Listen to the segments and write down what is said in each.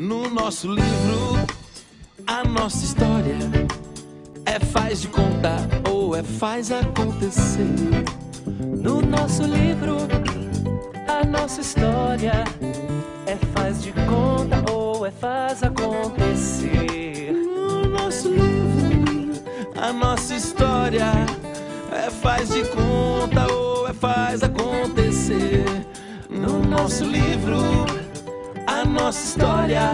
No nosso livro, a nossa história é faz de conta ou é faz acontecer. No nosso livro, a nossa história é faz de conta ou é faz acontecer. No nosso livro, a nossa história é faz de conta ou é faz acontecer. No nosso livro, a nossa história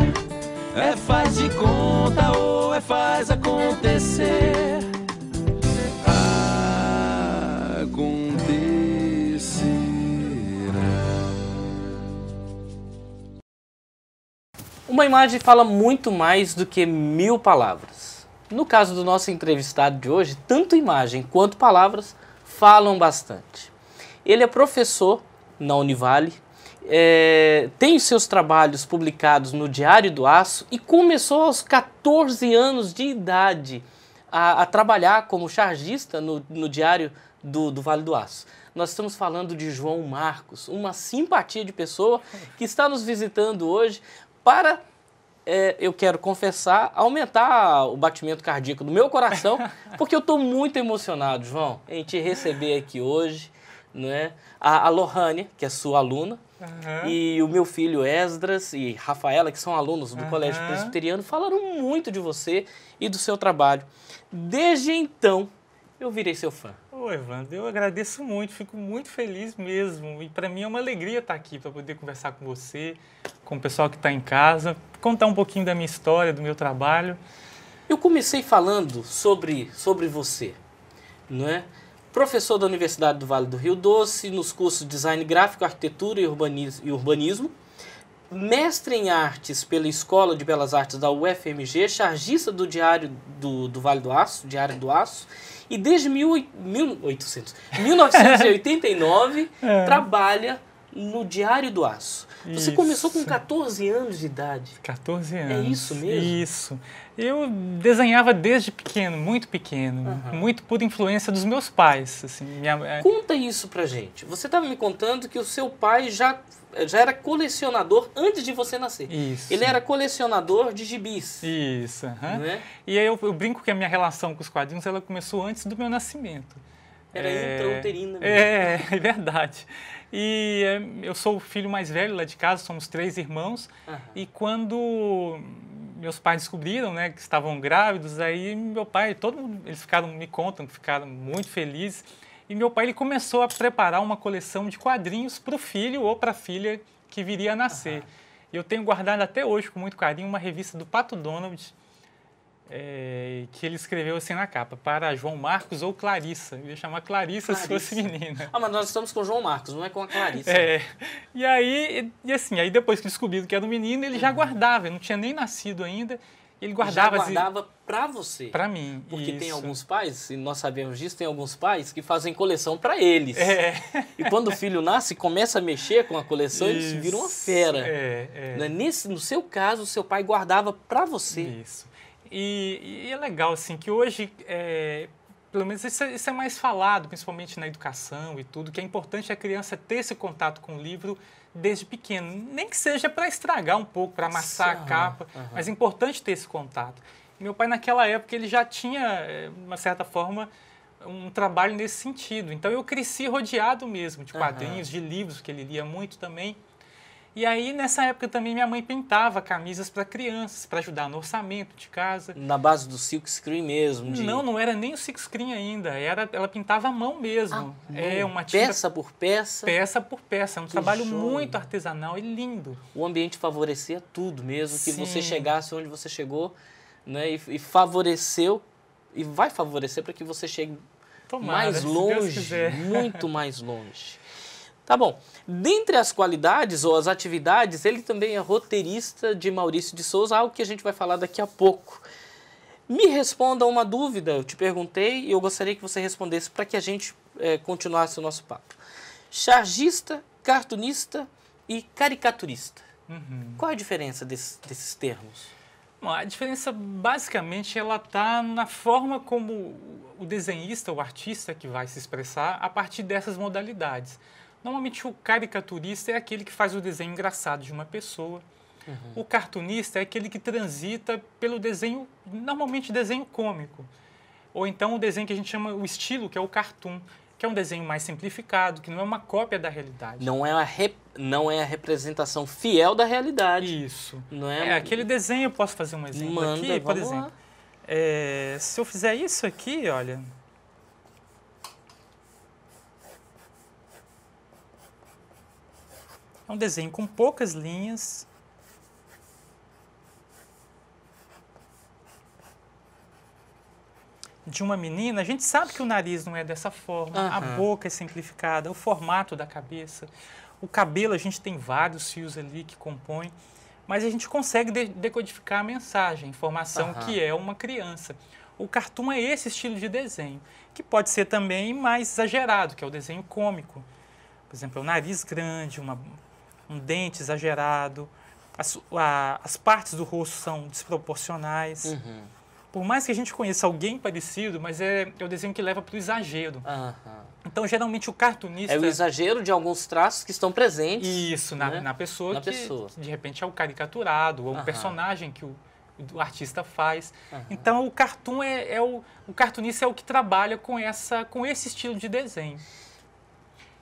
é faz de conta ou é faz acontecer. Uma imagem fala muito mais do que 1000 palavras. No caso do nosso entrevistado de hoje, tanto imagem quanto palavras falam bastante. Ele é professor na Univale, tem os seus trabalhos publicados no Diário do Aço e começou aos 14 anos de idade a trabalhar como chargista no Diário do Vale do Aço. Nós estamos falando de João Marcos, uma simpatia de pessoa que está nos visitando hoje para, eu quero confessar, aumentar o batimento cardíaco do meu coração, porque eu estou muito emocionado, João, em te receber aqui hoje, né? A Lohane, que é sua aluna, e o meu filho Esdras e Rafaela, que são alunos do Colégio Presbiteriano, falaram muito de você e do seu trabalho. Desde então, eu virei seu fã. Ô, Evandro, eu agradeço muito, fico muito feliz mesmo. E para mim é uma alegria estar aqui para poder conversar com você, com o pessoal que está em casa, contar um pouquinho da minha história, do meu trabalho. Eu comecei falando sobre você, não é? Professor da Universidade do Vale do Rio Doce, nos cursos de Design Gráfico, Arquitetura e Urbanismo, mestre em Artes pela Escola de Belas Artes da UFMG, chargista do Diário do Vale do Aço, Diário do Aço, e desde 1989 trabalha no Diário do Aço. Você começou com 14 anos de idade. 14 anos. É isso mesmo? Isso. Eu desenhava desde pequeno, muito por influência dos meus pais. Assim, Conta isso pra gente. Você estava me contando que o seu pai já era colecionador antes de você nascer. Isso. Ele era colecionador de gibis. Isso. Né? E aí eu brinco que a minha relação com os quadrinhos ela começou antes do meu nascimento. Era intrauterina mesmo. É verdade. E eu sou o filho mais velho lá de casa, somos 3 irmãos. E quando meus pais descobriram, né, que estavam grávidos, aí meu pai, eles me contam que ficaram muito felizes. E meu pai ele começou a preparar uma coleção de quadrinhos para o filho ou para a filha que viria a nascer. E eu tenho guardado até hoje com muito carinho uma revista do Pato Donald, que ele escreveu assim na capa, para João Marcos ou Clarissa. Eu ia chamar Clarissa se fosse menina. Mas nós estamos com o João Marcos, não é com a Clarissa. E aí depois que descobriram que era um menino, ele já guardava, ele não tinha nem nascido ainda. Ele guardava para você. Para mim. Porque tem alguns pais, e nós sabemos disso, tem alguns pais que fazem coleção para eles. E quando o filho nasce, começa a mexer com a coleção, eles viram uma fera. No seu caso, o seu pai guardava para você. Isso. E é legal, assim, que hoje, pelo menos isso é mais falado, principalmente na educação e tudo, que é importante a criança ter esse contato com o livro desde pequeno. Nem que seja para estragar um pouco, para amassar a capa, mas é importante ter esse contato. Meu pai, naquela época, ele já tinha, de uma certa forma, um trabalho nesse sentido. Então, eu cresci rodeado mesmo de quadrinhos, de livros, que ele lia muito também. E aí, nessa época também, minha mãe pintava camisas para crianças, para ajudar no orçamento de casa. Na base do silkscreen mesmo? Não era nem o silkscreen ainda, ela pintava à mão mesmo. Uma tinta, peça por peça? Peça por peça, é um trabalho muito artesanal e lindo. O ambiente favorecia tudo mesmo, que você chegasse onde você chegou, né, e favoreceu, e vai favorecer para que você chegue mais longe, muito mais longe. Tá bom. Dentre as qualidades ou as atividades, ele também é roteirista de Maurício de Souza, algo que a gente vai falar daqui a pouco. Me responda uma dúvida, eu te perguntei e eu gostaria que você respondesse para que a gente continuasse o nosso papo. Chargista, cartunista e caricaturista. Qual é a diferença desses termos? Bom, a diferença, basicamente, ela está na forma como o desenhista, o artista que vai se expressar a partir dessas modalidades. Normalmente, o caricaturista é aquele que faz o desenho engraçado de uma pessoa. O cartunista é aquele que transita pelo desenho, normalmente desenho cômico. Ou então o desenho que a gente chama, o estilo, que é o cartoon, que é um desenho mais simplificado, que não é uma cópia da realidade. Não é a representação fiel da realidade. Isso. Não é, aquele desenho, eu posso fazer um exemplo Manda, aqui? Por vamos lá. exemplo, se eu fizer isso aqui, olha... É um desenho com poucas linhas. De uma menina, a gente sabe que o nariz não é dessa forma, a boca é simplificada, o formato da cabeça, o cabelo, a gente tem vários fios ali que compõem, mas a gente consegue decodificar a mensagem, a informação que é uma criança. O cartoon é esse estilo de desenho, que pode ser também mais exagerado, que é o desenho cômico. Por exemplo, o nariz grande, um dente exagerado, as partes do rosto são desproporcionais. Por mais que a gente conheça alguém parecido, mas é o desenho que leva para o exagero. Então, geralmente, o cartunista... É o exagero de alguns traços que estão presentes. Isso, na pessoa que, de repente, é o caricaturado, ou um personagem que o artista faz. Então, o cartoon o cartunista é o que trabalha com esse estilo de desenho.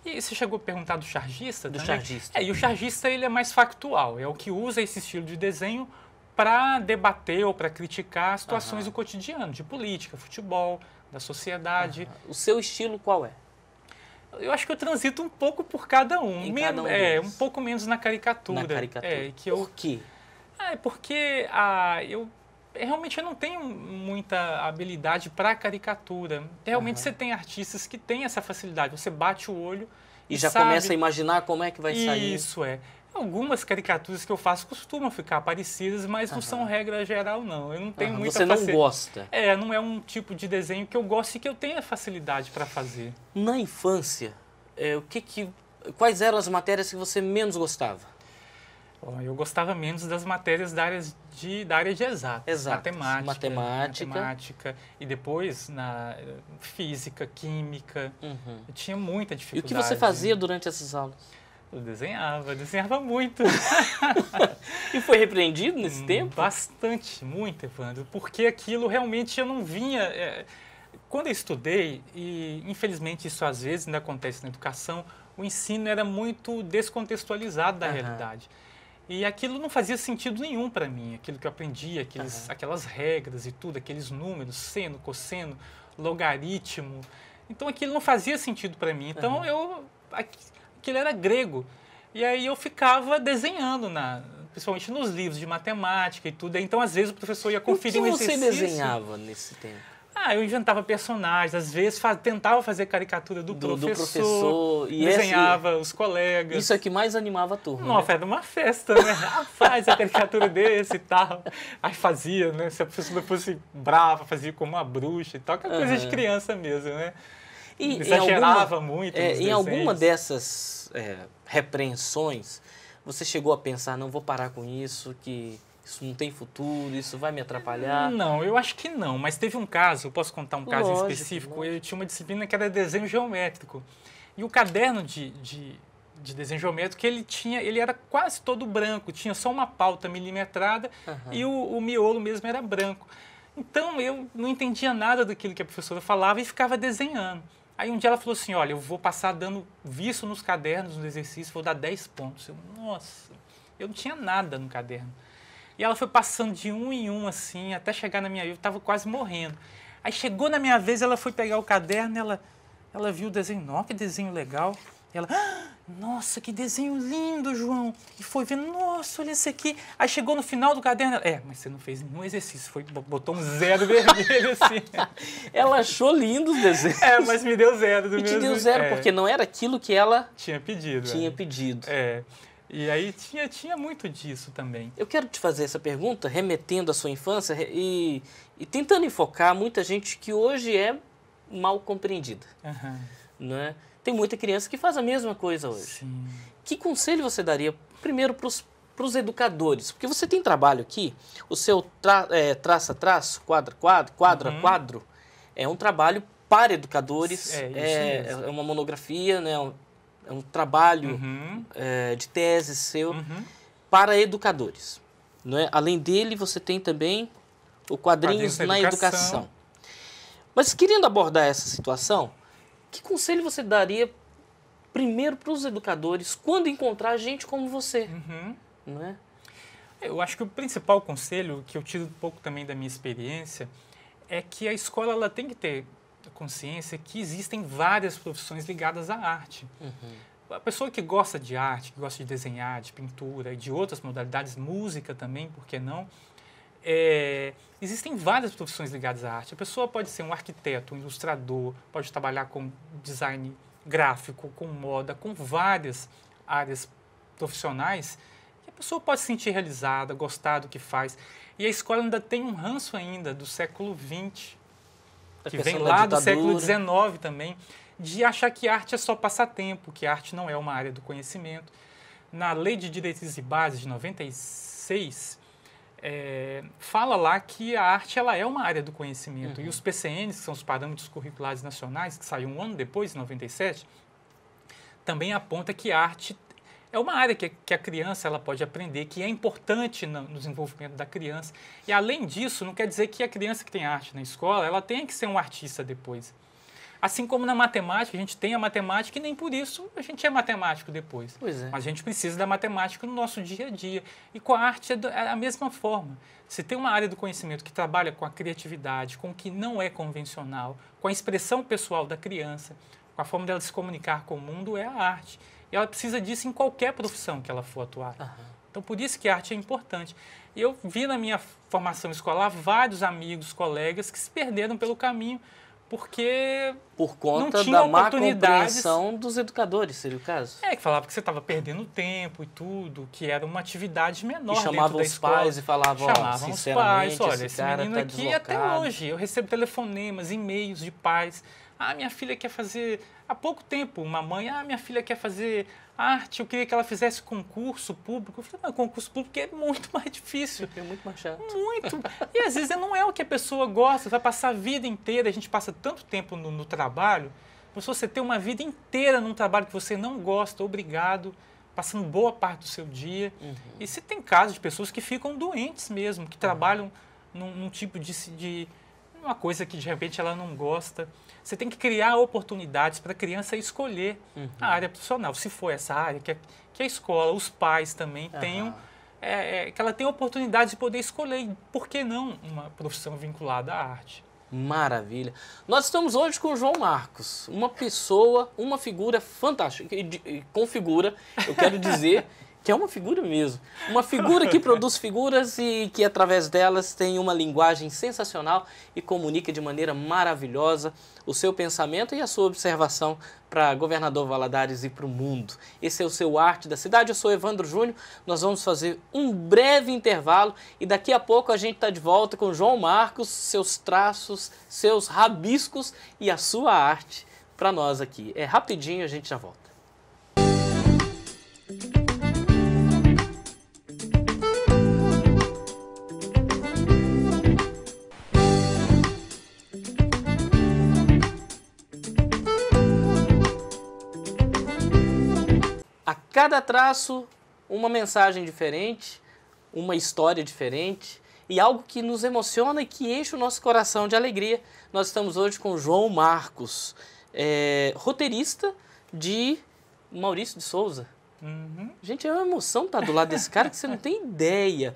E você chegou a perguntar do chargista também? Do chargista. E o chargista ele é mais factual, é o que usa esse estilo de desenho para debater ou para criticar situações do cotidiano, de política, futebol, da sociedade. O seu estilo qual é? Eu acho que eu transito um pouco por cada um. Um pouco menos na caricatura. Na caricatura. Por quê? Porque eu realmente não tenho muita habilidade para caricatura. Realmente você tem artistas que têm essa facilidade. Você bate o olho e já começa a imaginar como é que vai sair. Isso é. Algumas caricaturas que eu faço costumam ficar parecidas, mas não são regra geral, não. Eu não tenho muita facilidade. Você não gosta? Não é um tipo de desenho que eu gosto e que eu tenha facilidade para fazer. Na infância, quais eram as matérias que você menos gostava? Eu gostava menos das matérias da área de exatas. Matemática. E depois na física, química. Eu tinha muita dificuldade. E o que você fazia durante essas aulas? Eu desenhava muito. E foi repreendido nesse tempo? Bastante, muito, Evandro, porque aquilo realmente eu não vinha... Quando eu estudei, e infelizmente isso às vezes ainda acontece na educação, o ensino era muito descontextualizado da realidade. E aquilo não fazia sentido nenhum para mim, aquilo que eu aprendi, aquelas regras e tudo, aqueles números, seno, cosseno, logaritmo. Então aquilo não fazia sentido para mim. Então aquilo era grego. E aí eu ficava desenhando, principalmente nos livros de matemática e tudo. Então, às vezes, o professor ia conferir um exercício. O que você desenhava nesse tempo? Eu inventava personagens, às vezes tentava fazer caricatura do professor e desenhava os colegas. Isso é que mais animava a turma. Nossa, era uma festa, né? Faz a caricatura desse e tal. Aí fazia, né? Se a professora fosse brava, fazia como uma bruxa e tal, que é coisa de criança mesmo, né? E exagerava muito. Em alguma dessas repreensões, você chegou a pensar, não vou parar com isso, que isso não tem futuro, isso vai me atrapalhar? Não, eu acho que não. Mas teve um caso, eu posso contar um caso específico? Eu tinha uma disciplina que era desenho geométrico. E o caderno de desenho geométrico, ele era quase todo branco, tinha só uma pauta milimetrada e o miolo mesmo era branco. Então, eu não entendia nada daquilo que a professora falava e ficava desenhando. Aí um dia ela falou assim, olha, eu vou passar dando visto nos cadernos, no exercício, vou dar 10 pontos. Nossa, eu não tinha nada no caderno. E ela foi passando de um em um, assim, até chegar na minha vez, eu estava quase morrendo. Aí chegou na minha vez, ela foi pegar o caderno, ela viu o desenho, nossa, que desenho legal. Ela, nossa, que desenho lindo, João. E foi vendo, nossa, olha esse aqui. Aí chegou no final do caderno, mas você não fez nenhum exercício, botou um 0 vermelho assim. Ela achou lindo os desenhos. Mas me deu 0 do mesmo. E te deu 0 porque não era aquilo que ela tinha pedido. E aí tinha muito disso também. Eu quero te fazer essa pergunta, remetendo à sua infância e tentando enfocar muita gente que hoje é mal compreendida. Não é? Tem muita criança que faz a mesma coisa hoje. Sim. Que conselho você daria, primeiro, para os educadores? Porque você tem trabalho aqui, o seu traça-traço, quadro, é um trabalho para educadores, é uma monografia, né? É um trabalho de tese seu para educadores, não é? Além dele, você tem também o Quadrinhos na Educação. Mas querendo abordar essa situação, que conselho você daria primeiro para os educadores quando encontrar gente como você? Não é? Eu acho que o principal conselho, que eu tiro um pouco também da minha experiência, é que a escola ela tem que ter consciência que existem várias profissões ligadas à arte. A pessoa que gosta de arte, que gosta de desenhar, de pintura e de outras modalidades, música também, por que não? Existem várias profissões ligadas à arte. A pessoa pode ser um arquiteto, um ilustrador, pode trabalhar com design gráfico, com moda, com várias áreas profissionais. E a pessoa pode se sentir realizada, gostar do que faz. E a escola ainda tem um ranço ainda do século XX, que vem lá do século XIX também, de achar que arte é só passatempo, que arte não é uma área do conhecimento. Na Lei de Diretrizes e Bases de 96, fala lá que a arte ela é uma área do conhecimento. E os PCNs, que são os Parâmetros Curriculares Nacionais, que saiu um ano depois, em 97, também aponta que a arte é uma área que a criança ela pode aprender, que é importante no desenvolvimento da criança. E, além disso, não quer dizer que a criança que tem arte na escola, ela tenha que ser um artista depois. Assim como na matemática, a gente tem a matemática e nem por isso a gente é matemático depois. Pois é. Mas a gente precisa da matemática no nosso dia a dia. E com a arte é a mesma forma. Se tem uma área do conhecimento que trabalha com a criatividade, com o que não é convencional, com a expressão pessoal da criança, com a forma dela se comunicar com o mundo, é a arte. E ela precisa disso em qualquer profissão que ela for atuar. Então, por isso que a arte é importante. E eu vi na minha formação escolar vários amigos, colegas que se perderam pelo caminho porque por conta não tinham da má oportunidades. compreensão dos educadores, seria o caso? Que falava que você estava perdendo tempo e tudo, que era uma atividade menor E chamavam dentro da os escola. pais e falavam, Chamavam os pais, olha, esse menino tá aqui, até hoje, eu recebo telefonemas, e-mails de pais. Minha filha quer fazer, há pouco tempo, uma mãe, minha filha quer fazer arte, eu queria que ela fizesse concurso público. Eu falei, mas concurso público é muito mais difícil. É muito mais chato. Muito. E às vezes não é o que a pessoa gosta, vai passar a vida inteira, a gente passa tanto tempo no trabalho, mas se você ter uma vida inteira num trabalho que você não gosta, obrigado, passando boa parte do seu dia. E se tem casos de pessoas que ficam doentes mesmo, que trabalham num tipo de uma coisa que de repente ela não gosta. Você tem que criar oportunidades para a criança escolher a área profissional. Se for essa área, que a escola, os pais também tenham, que ela tenha oportunidade de poder escolher. E por que não uma profissão vinculada à arte? Maravilha. Nós estamos hoje com o João Marcos, uma pessoa, uma figura fantástica. E com figura, eu quero dizer que é uma figura mesmo. Uma figura que produz figuras e que, através delas, tem uma linguagem sensacional e comunica de maneira maravilhosa o seu pensamento e a sua observação para Governador Valadares e para o mundo. Esse é o seu Arte da Cidade. Eu sou Evandro Júnior. Nós vamos fazer um breve intervalo e daqui a pouco a gente está de volta com o João Marcos, seus traços, seus rabiscos e a sua arte para nós aqui. É rapidinho, a gente já volta. Cada traço, uma mensagem diferente, uma história diferente e algo que nos emociona e que enche o nosso coração de alegria. Nós estamos hoje com o João Marcos, roteirista de Maurício de Souza. Gente, é uma emoção estar do lado desse cara que você não tem ideia.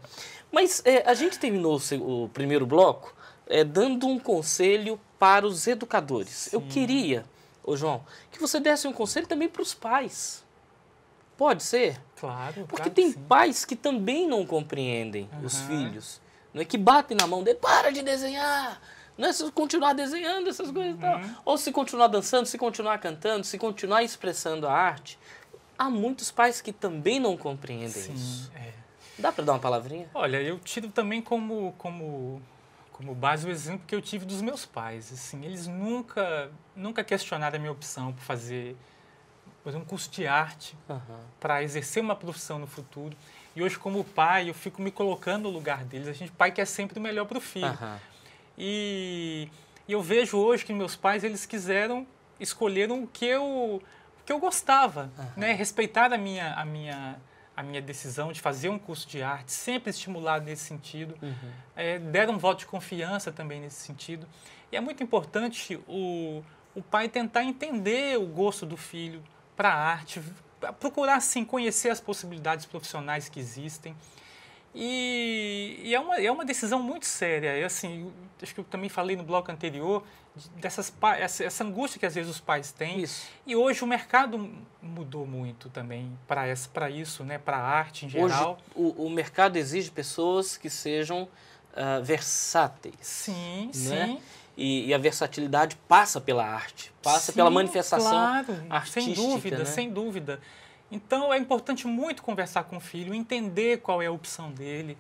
Mas a gente terminou o primeiro bloco dando um conselho para os educadores. Sim. Eu queria, João, que você desse um conselho também para os pais. Pode ser? Claro. Porque tem pais que também não compreendem os filhos. Não é que batem na mão dele, para de desenhar. Não é se continuar desenhando essas coisas e tal. Ou se continuar dançando, se continuar cantando, se continuar expressando a arte. Há muitos pais que também não compreendem isso. Dá para dar uma palavrinha? Olha, eu tiro também como base o exemplo que eu tive dos meus pais. Assim, eles nunca questionaram a minha opção por fazer um curso de arte para exercer uma profissão no futuro. E hoje, como pai, eu fico me colocando no lugar deles. Pai quer sempre o melhor para o filho. E eu vejo hoje que meus pais, eles escolheram o que eu gostava, né? Respeitar a minha a minha decisão de fazer um curso de arte, sempre estimulado nesse sentido. Deram um voto de confiança também nesse sentido. E é muito importante o pai tentar entender o gosto do filho para a arte, procurar, assim, conhecer as possibilidades profissionais que existem. E é uma decisão muito séria. Assim, acho que eu também falei no bloco anterior, essa angústia que às vezes os pais têm. Isso. E hoje o mercado mudou muito também para isso, né, para a arte em geral. Hoje o mercado exige pessoas que sejam versáteis. Sim, né? sim. E a versatilidade passa pela arte, passa pela manifestação artística. Sem dúvida, né? sem dúvida. Então, é importante muito conversar com o filho, entender qual é a opção dele,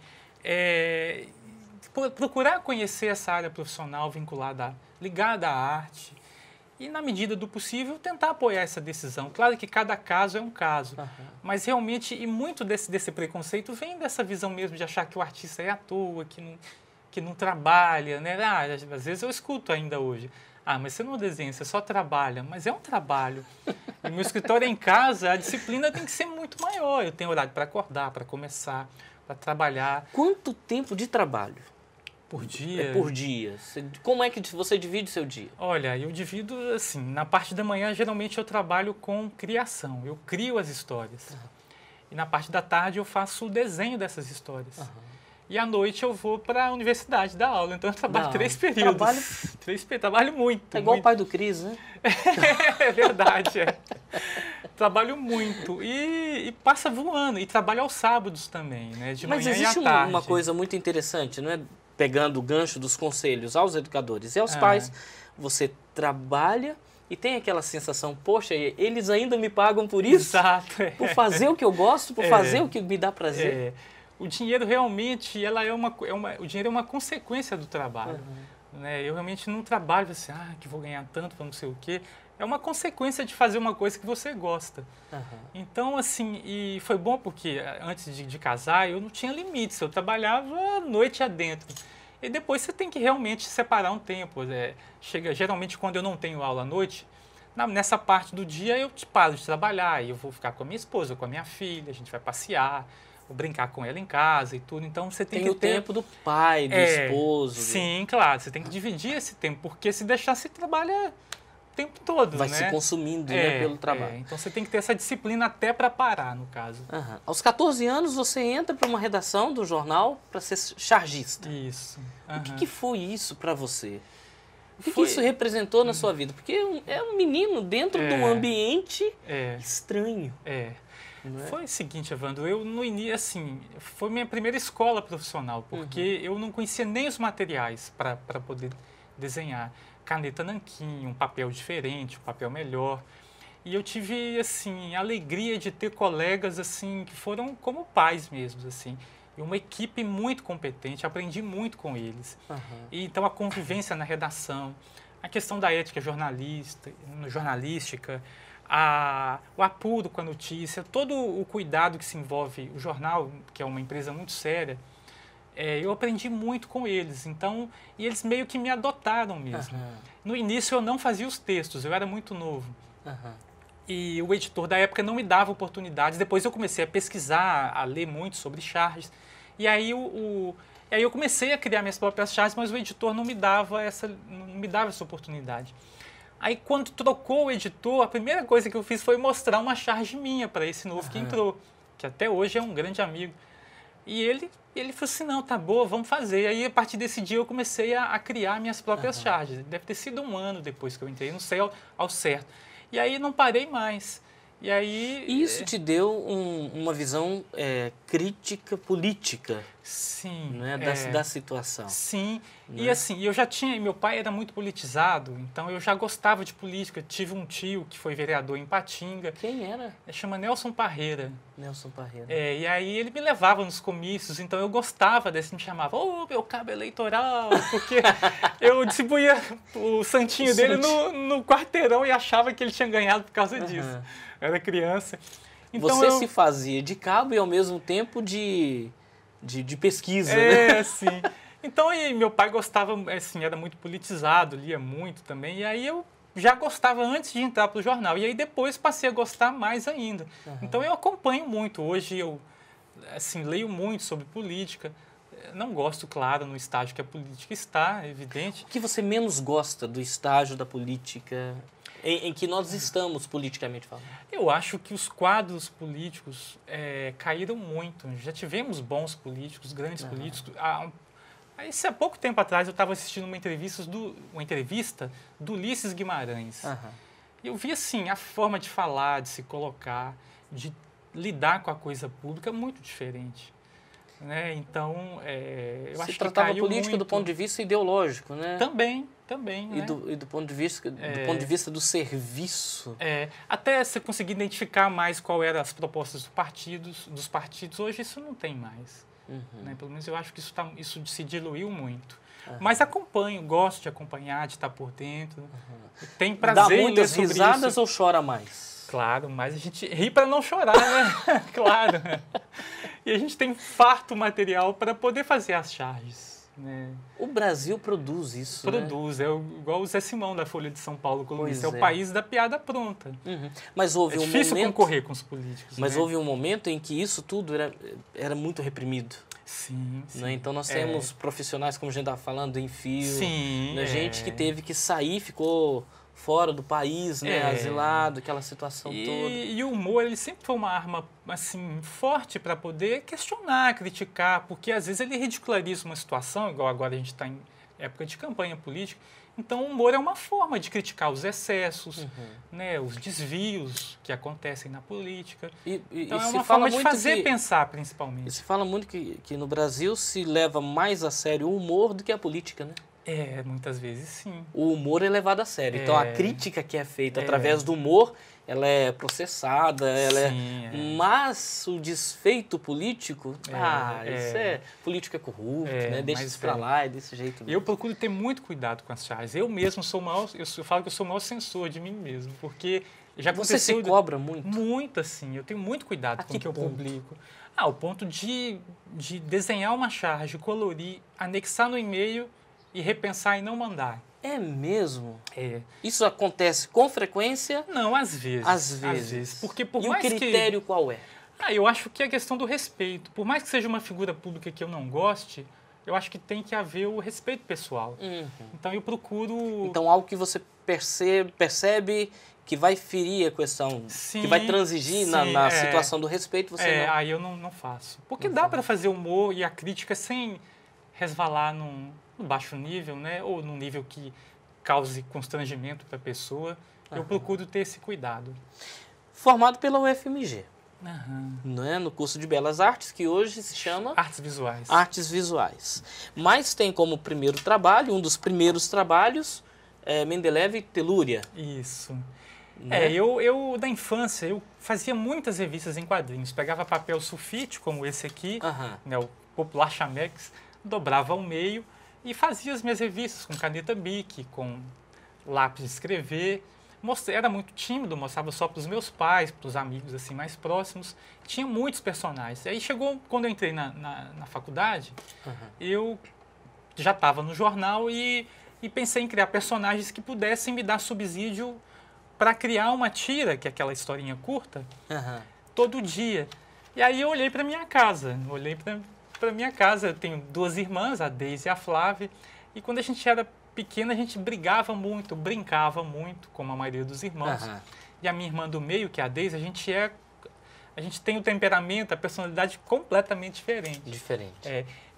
procurar conhecer essa área profissional ligada à arte e, na medida do possível, tentar apoiar essa decisão. Claro que cada caso é um caso, mas realmente, e muito desse preconceito vem dessa visão mesmo de achar que o artista é à toa, que não trabalha, né? Às vezes eu escuto ainda hoje. Mas você não desenha, você só trabalha. Mas é um trabalho. E meu escritório é em casa, a disciplina tem que ser muito maior. Eu tenho horário para acordar, para começar, para trabalhar. Quanto tempo de trabalho? Por dia? Por dia. Como é que você divide o seu dia? Olha, eu divido assim, na parte da manhã, geralmente eu trabalho com criação. Eu crio as histórias. E na parte da tarde eu faço o desenho dessas histórias. E à noite eu vou para a universidade dar aula. Então eu trabalho 3 períodos. Trabalho muito. É igual muito. O pai do Cris, né? É verdade. Trabalho muito. E passa voando. E trabalho aos sábados também, né? De Mas manhã e à existe tarde. uma coisa muito interessante, não é? Pegando o gancho dos conselhos aos educadores e aos pais, você trabalha e tem aquela sensação, poxa, eles ainda me pagam por isso? Exato. Por fazer o que eu gosto, por fazer o que me dá prazer? O dinheiro realmente, o dinheiro é uma consequência do trabalho. Né? Eu realmente não trabalho assim, que vou ganhar tanto para não sei o quê. É uma consequência de fazer uma coisa que você gosta. Então, assim, e foi bom porque antes de casar eu não tinha limites, eu trabalhava noite adentro. E depois você tem que realmente separar um tempo. Geralmente quando eu não tenho aula à noite, nessa parte do dia eu paro de trabalhar e eu vou ficar com a minha esposa, com a minha filha, a gente vai passear. Vou brincar com ela em casa e tudo, então você tem que o tempo do pai, do esposo. Sim, claro, você tem que dividir esse tempo, porque se deixar, você trabalha o tempo todo, vai né? se consumindo pelo trabalho. Então você tem que ter essa disciplina até para parar, no caso. Aos 14 anos você entra para uma redação do jornal para ser chargista. Isso. O que foi isso para você? O que isso representou na sua vida? Porque é um menino dentro de um ambiente estranho. Foi o seguinte, Evandro, eu no início, assim, foi minha primeira escola profissional, porque eu não conhecia nem os materiais para poder desenhar. Caneta nanquim, um papel diferente, um papel melhor. E eu tive, assim, a alegria de ter colegas, assim, que foram como pais mesmo, assim. E uma equipe muito competente, aprendi muito com eles. E, então, a convivência na redação, a questão da ética jornalística, o apuro com a notícia, todo o cuidado que se envolve o jornal, que é uma empresa muito séria, eu aprendi muito com eles. Então, e eles meio que me adotaram mesmo. No início eu não fazia os textos, eu era muito novo. E o editor da época não me dava oportunidades. Depois eu comecei a pesquisar, a ler muito sobre charges. E aí eu comecei a criar minhas próprias charges, mas o editor não me dava essa oportunidade. Aí, quando trocou o editor, a primeira coisa que eu fiz foi mostrar uma charge minha para esse novo que entrou, que até hoje é um grande amigo. E ele falou assim, não, tá boa, vamos fazer. Aí, a partir desse dia, eu comecei a criar minhas próprias charges. Deve ter sido 1 ano depois que eu entrei, não sei ao certo. E aí, não parei mais. E aí... Isso te deu uma visão crítica política. Sim. Né, da situação. Sim. Né? E assim, meu pai era muito politizado, então eu já gostava de política. Tive um tio que foi vereador em Patinga. Quem era? Chama Nelson Parreira. Nelson Parreira. E aí ele me levava nos comícios, então eu gostava desse, me chamava, meu cabo eleitoral, porque eu distribuía o santinho dele no quarteirão e achava que ele tinha ganhado por causa disso. Eu era criança. Então você se fazia de cabo e ao mesmo tempo de pesquisa, né? Sim. Então, meu pai gostava, assim, era muito politizado, lia muito também, e aí eu já gostava antes de entrar para o jornal. E aí depois passei a gostar mais ainda. Então eu acompanho muito. Hoje eu assim, leio muito sobre política. Não gosto, claro, no estágio que a política está, é evidente. O que você menos gosta do estágio da política em que nós estamos politicamente falando? Eu acho que os quadros políticos caíram muito. Já tivemos bons políticos, grandes políticos. Há pouco tempo atrás eu estava assistindo uma entrevista do Ulisses Guimarães. E eu vi assim, a forma de falar, de se colocar, de lidar com a coisa pública muito diferente. Né? Então, eu acho que tratava a política muito do ponto de vista ideológico, né? Também. E Né? do ponto de vista do serviço. Até você conseguir identificar mais qual eram as propostas dos partidos, hoje isso não tem mais. Né? Pelo menos eu acho que isso se diluiu muito. Mas acompanho, gosto de acompanhar, de estar por dentro. Tem prazer Dá em ler muitas sobre risadas isso. ou chora mais? Claro, mas a gente ri para não chorar, né? Claro. E a gente tem farto material para poder fazer as charges. Né? O Brasil produz isso, Produz, né? Igual o Zé Simão da Folha de São Paulo colunista, Pois é o país da piada pronta. Mas houve É um difícil momento, concorrer com os políticos. mas né? houve um momento em que isso tudo era muito reprimido. Sim. Né? Então nós temos profissionais, como a gente estava falando, em fio, Sim, né? Gente que teve que sair, ficou fora do país, né? Asilado, aquela situação toda. E o humor, ele sempre foi uma arma assim, forte para poder questionar, criticar, porque às vezes ele ridiculariza uma situação, igual agora a gente está em época de campanha política. Então, o humor é uma forma de criticar os excessos, né, os desvios que acontecem na política. Então, é uma forma de fazer pensar, principalmente. E se fala muito que no Brasil se leva mais a sério o humor do que a política, né? Muitas vezes sim. O humor é levado a sério. Então, a crítica que é feita através do humor, ela é processada, mas o desfeito político, político é corrupto, né? Deixa isso pra lá, é desse jeito mesmo. Eu procuro ter muito cuidado com as charges. Eu mesmo sou eu falo que eu sou o maior censor de mim mesmo, porque já aconteceu... Você se cobra muito? Muito, assim. Eu tenho muito cuidado com o que eu publico. O ponto de desenhar uma charge, colorir, anexar no e-mail e repensar e não mandar. É mesmo? Isso acontece com frequência? Não, às vezes. Às vezes. Porque por e mais o critério qual é? Eu acho que é a questão do respeito. Por mais que seja uma figura pública que eu não goste, eu acho que tem que haver o respeito pessoal. Então eu procuro... Então algo que você percebe que vai ferir a questão, que vai transigir na situação do respeito, você não... Aí eu não faço. Porque dá para fazer humor e a crítica sem resvalar no baixo nível, né? Ou num nível que cause constrangimento para a pessoa. Eu procuro ter esse cuidado. Formado pela UFMG, né? No curso de Belas Artes, que hoje se chama... Artes Visuais. Artes Visuais. Mas tem como primeiro trabalho, um dos primeiros trabalhos, Mendeleev e Telúria. Isso. Né? Eu, da infância, eu fazia muitas revistas em quadrinhos. Pegava papel sulfite, como esse aqui, né, o popular Chamex, dobrava ao meio e fazia as minhas revistas com caneta Bic, com lápis de escrever. Era muito tímido, mostrava só para os meus pais, para os amigos assim mais próximos. Tinha muitos personagens. Aí chegou, quando eu entrei na faculdade, eu já estava no jornal e pensei em criar personagens que pudessem me dar subsídio para criar uma tira, que é aquela historinha curta, todo dia. E aí eu olhei para minha casa, eu tenho duas irmãs, a Deise e a Flávia, e quando a gente era pequena a gente brigava muito, brincava muito, como a maioria dos irmãos. E a minha irmã do meio, que é a Deise, a gente tem o temperamento, a personalidade completamente diferente.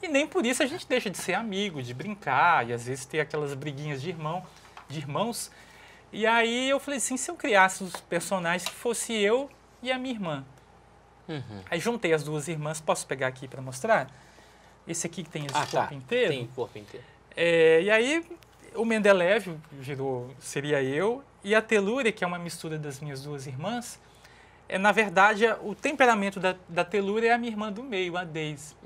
E nem por isso a gente deixa de ser amigo, de brincar, e às vezes ter aquelas briguinhas de irmãos. E aí eu falei assim, se eu criasse os personagens que fosse eu e a minha irmã. Aí juntei as duas irmãs, posso pegar aqui para mostrar? Esse aqui que tem esse corpo inteiro. Tem corpo inteiro. E aí o Mendeleev seria eu, e a Telúria, que é uma mistura das minhas duas irmãs, na verdade o temperamento da Telúria é a minha irmã do meio, a Deise.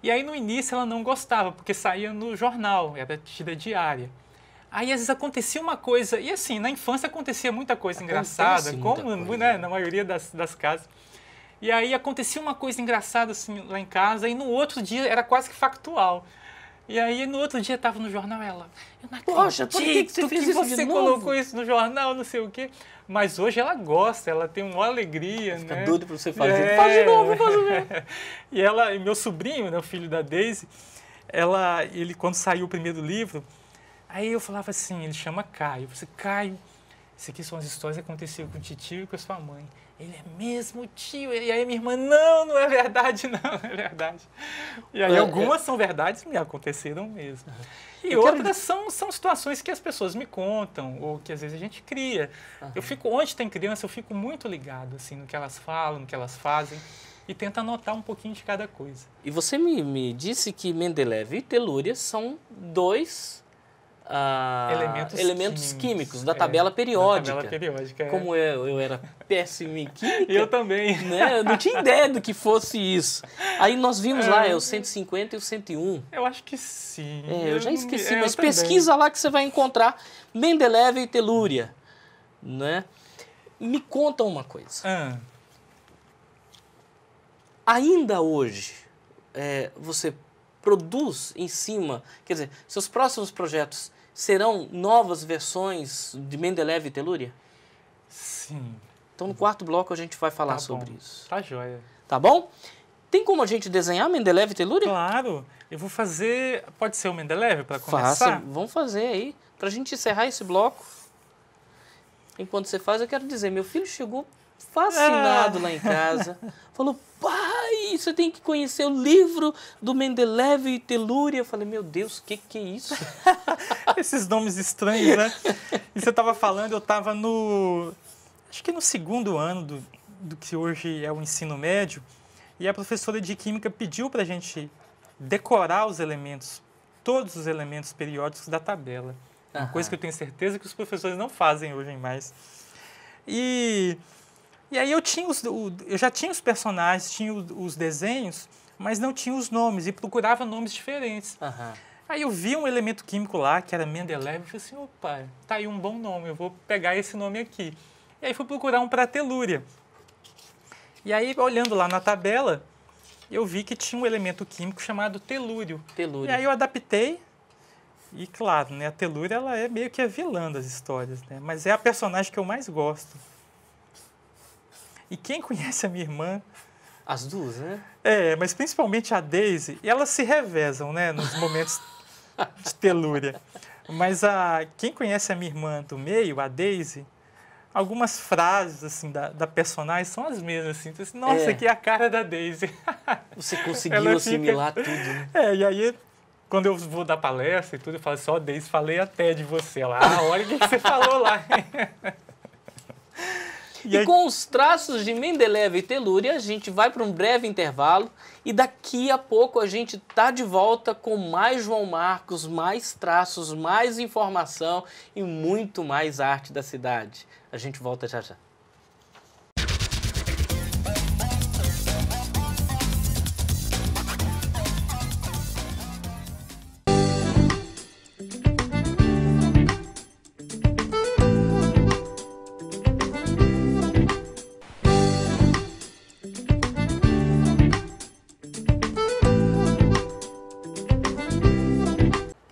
E aí no início ela não gostava, porque saía no jornal, era tira diária. Aí às vezes acontecia uma coisa, e assim, na infância acontecia muita coisa engraçada, né, na maioria das casas. E aí acontecia uma coisa engraçada assim, lá em casa, e no outro dia era quase que factual. E aí, no outro dia, estava no jornal, ela... Eu não Poxa, por que você fez isso de novo? Colocou isso no jornal, não sei o quê. Mas hoje ela gosta, ela tem uma alegria, Fica né? doido para você fazer. Faz de novo, faz de novo. E meu sobrinho, né, o filho da Daisy, ele quando saiu o primeiro livro, aí eu falava assim, ele chama Caio. Eu falei, Caio, isso aqui são as histórias que aconteceram com o tio e com a sua mãe. Ele é mesmo tio. E aí minha irmã, não é verdade, não é verdade. E aí algumas são verdades e aconteceram mesmo. E outras são situações que as pessoas me contam, ou que às vezes a gente cria. Onde tem criança, eu fico muito ligado assim, no que elas falam, no que elas fazem, e tento anotar um pouquinho de cada coisa. E você me disse que Mendeleev e Telúria são dois elementos químicos da tabela periódica. Da tabela periódica, Como eu era péssimo em química. Eu também. Né? Eu não tinha ideia do que fosse isso. Aí nós vimos lá, o 150 e o 101. Eu acho que sim. Eu já esqueci, mas pesquisa lá que você vai encontrar Mendeleev e Telúria. Né? Me conta uma coisa. Ainda hoje, você produz em cima, quer dizer, seus próximos projetos serão novas versões de Mendeleev e Telúria? Sim. Então no quarto bloco a gente vai falar sobre isso. Tá joia. Tá bom? Tem como a gente desenhar Mendeleev e Telúria? Claro. Eu vou fazer, pode ser o Mendeleev para começar? Vamos fazer aí, pra gente encerrar esse bloco. Enquanto você faz, eu quero dizer, meu filho chegou fascinado lá em casa, falou, pai, você tem que conhecer o livro do Mendeleev e Telúria. Eu falei, meu Deus, o que é isso? Esses nomes estranhos, né? E você estava falando, eu estava acho que no segundo ano do que hoje é o ensino médio, e a professora de química pediu para a gente decorar os elementos, todos os elementos periódicos da tabela. Uma coisa que eu tenho certeza que os professores não fazem hoje mais. E aí eu já tinha os personagens, tinha os desenhos, mas não tinha os nomes, e procurava nomes diferentes. Aí eu vi um elemento químico lá, que era Mendeleev, e falei assim, opa, tá aí um bom nome, eu vou pegar esse nome aqui. E aí fui procurar um para Telúria. E aí, olhando lá na tabela, eu vi que tinha um elemento químico chamado telúrio. E aí eu adaptei, e claro, né, a Telúria ela é meio que a vilã das histórias, né, mas é a personagem que eu mais gosto. E quem conhece a minha irmã... As duas, né? Mas principalmente a Daisy, elas se revezam, né, nos momentos de Telúria. Mas quem conhece a minha irmã do meio, a Daisy, algumas frases assim, da personagem são as mesmas. Assim. Então, assim, nossa, aqui é a cara da Daisy. Você conseguiu assimilar tudo, né? E aí, quando eu vou dar palestra e tudo, eu falo assim, Daisy, falei até de você lá. Olha o que você falou lá. E com os traços de Mendeleev e Telúria, a gente vai para um breve intervalo e daqui a pouco a gente está de volta com mais João Marcos, mais traços, mais informação e muito mais arte da cidade. A gente volta já já.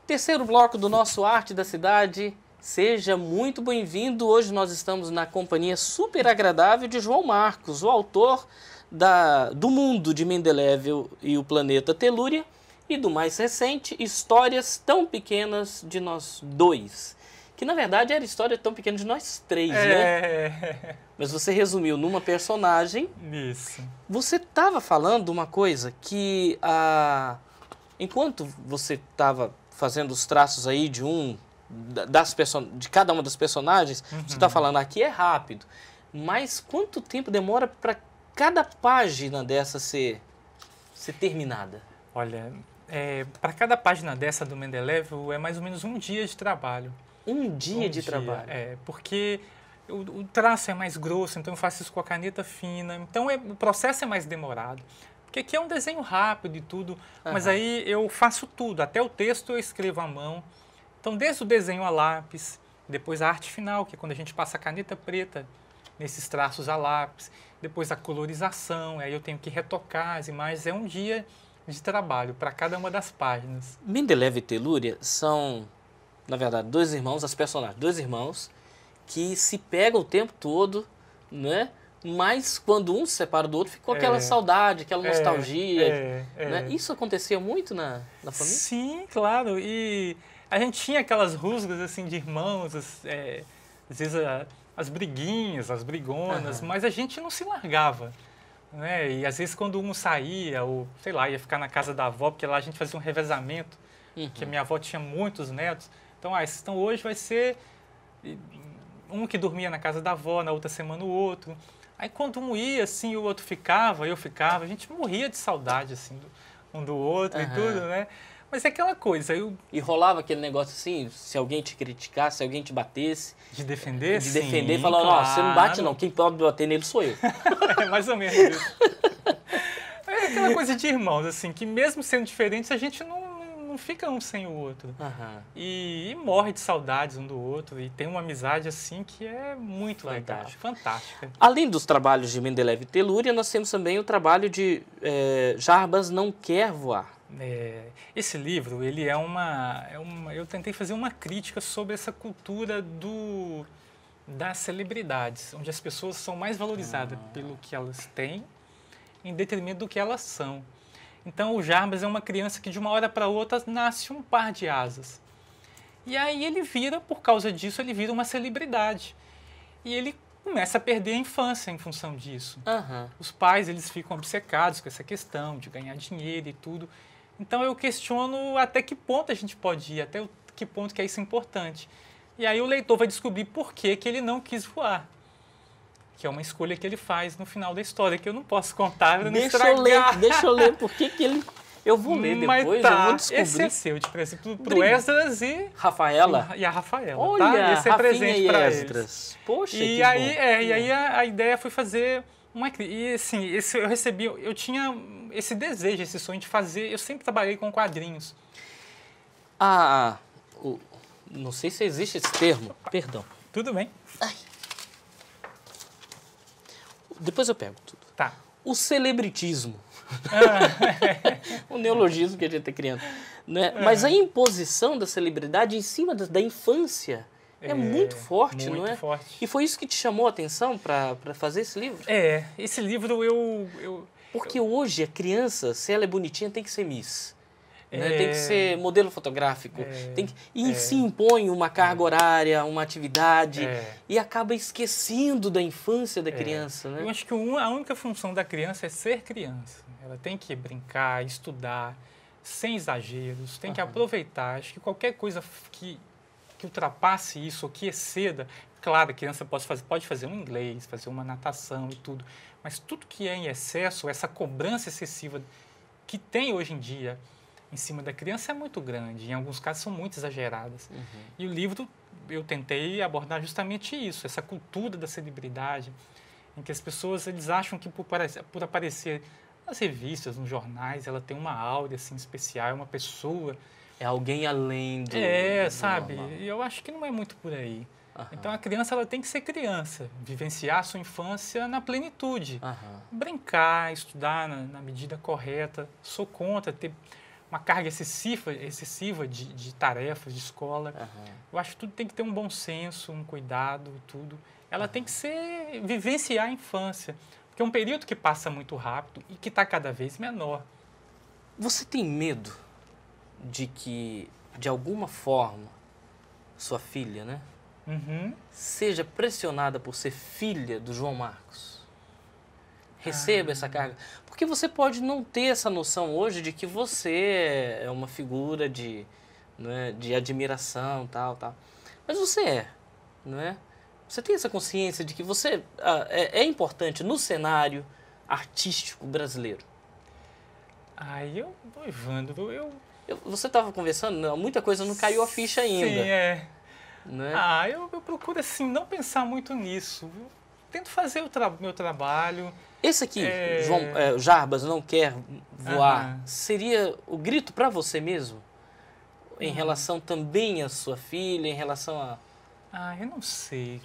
Terceiro bloco do nosso Arte da Cidade, seja muito bem-vindo. Hoje nós estamos na companhia super agradável de João Marcos, o autor do Mundo de Mendeleev e o Planeta Telúria e do mais recente, Histórias Tão Pequenas de Nós Dois, que na verdade era História Tão Pequena de Nós Três, né? Mas você resumiu numa personagem. Isso. Você estava falando uma coisa que enquanto você estava fazendo os traços aí de cada uma das personagens, você está falando aqui é rápido, mas quanto tempo demora para cada página dessa ser terminada? Olha, para cada página dessa do Mendeleev é mais ou menos um dia de trabalho. Um dia de trabalho? Porque o traço é mais grosso, então eu faço isso com a caneta fina, então o processo é mais demorado. Porque aqui é um desenho rápido e tudo, mas aí eu faço tudo, até o texto eu escrevo à mão. Então, desde o desenho a lápis, depois a arte final, que é quando a gente passa a caneta preta nesses traços a lápis, depois a colorização, aí eu tenho que retocar as imagens. É um dia de trabalho para cada uma das páginas. Mendeleev e Telúria são, na verdade, dois irmãos, as personagens, dois irmãos que se pegam o tempo todo, né? Mas quando um se separa do outro, ficou aquela saudade, aquela nostalgia. Né? Isso acontecia muito na família? Sim, claro. E a gente tinha aquelas rusgas assim de irmãos, às vezes as briguinhas, as brigonas, mas a gente não se largava. Né? E às vezes quando um saía, ou sei lá, ia ficar na casa da avó, porque lá a gente fazia um revezamento, que a minha avó tinha muitos netos. Então, hoje vai ser um que dormia na casa da avó, na outra semana o outro. Aí quando um ia, assim, o outro ficava, eu ficava, a gente morria de saudade, assim, um do outro e tudo, né? Mas é aquela coisa. E rolava aquele negócio assim, se alguém te criticasse, se alguém te batesse. De defender, De defender, falando, claro. Você não bate não, quem pode bater nele sou eu. É mais ou menos isso. É aquela coisa de irmãos, assim, que mesmo sendo diferentes, a gente não fica um sem o outro. E morre de saudades um do outro. E tem uma amizade, assim, que é muito legal, fantástica. Além dos trabalhos de Mendeleev e Telúria, nós temos também o trabalho de Jarbas Não Quer Voar. Esse livro, ele eu tentei fazer uma crítica sobre essa cultura das celebridades, onde as pessoas são mais valorizadas pelo que elas têm, em detrimento do que elas são. Então, o Jarbas é uma criança que de uma hora para outra nasce um par de asas. E aí por causa disso, ele vira uma celebridade. E ele começa a perder a infância em função disso. Os pais, eles ficam obcecados com essa questão de ganhar dinheiro e tudo. Então, eu questiono até que ponto a gente pode ir, até que ponto que é isso importante. E aí o leitor vai descobrir por que ele não quis voar. Que é uma escolha que ele faz no final da história, que eu não posso contar para não estragar. Deixa eu ler por que ele... Eu vou ler depois, eu vou descobrir. Esse é seu, de presente, pro Esdras e... Rafaela? E a Rafaela, Olha, tá? Esse é presente para Esdras. Poxa, e que aí, bom. E aí a ideia foi fazer uma... E assim, eu tinha esse desejo, esse sonho de fazer... Eu sempre trabalhei com quadrinhos. Não sei se existe esse termo. Perdão. Tudo bem. Depois eu pego tudo. Tá. O celebritismo. O neologismo que a gente está criando. Né? Mas a imposição da celebridade em cima da infância é muito forte, não é? Muito forte. E foi isso que te chamou a atenção para fazer esse livro? Esse livro Porque hoje a criança, se ela é bonitinha, tem que ser Miss. Né? Tem que ser modelo fotográfico. E se impõe uma carga horária, uma atividade, e acaba esquecendo da infância da criança. Né? Eu acho que a única função da criança é ser criança. Ela tem que brincar, estudar, sem exageros, tem que aproveitar. Acho que qualquer coisa que ultrapasse isso, ou que exceda... Claro, a criança pode fazer um inglês, fazer uma natação e tudo, mas tudo que é em excesso, essa cobrança excessiva que tem hoje em dia em cima da criança é muito grande, em alguns casos são muito exageradas. E o livro, eu tentei abordar justamente isso, essa cultura da celebridade, em que as pessoas eles acham que por aparecer nas revistas, nos jornais, ela tem uma áurea assim, especial, é uma pessoa. É alguém além do... sabe? E eu acho que não é muito por aí. Então a criança ela tem que ser criança, vivenciar a sua infância na plenitude, brincar, estudar na medida correta. Sou contra ter uma carga excessiva de tarefas de escola. Eu acho que tudo tem que ter um bom senso, um cuidado, tudo. Ela tem que vivenciar a infância, porque é um período que passa muito rápido e que está cada vez menor. Você tem medo de que, de alguma forma, sua filha, né, seja pressionada por ser filha do João Marcos? Receba essa carga. Porque você pode não ter essa noção hoje de que você é uma figura de admiração, tal. Mas você é, não é? Você tem essa consciência de que você é importante no cenário artístico brasileiro? Evandro, você estava conversando, muita coisa não caiu a ficha ainda. Sim, né? Eu procuro, assim, não pensar muito nisso. Eu tento fazer o meu trabalho. Esse aqui, Jarbas Não Quer Voar, seria o grito para você mesmo? Em relação também à sua filha, em relação a... Eu não sei.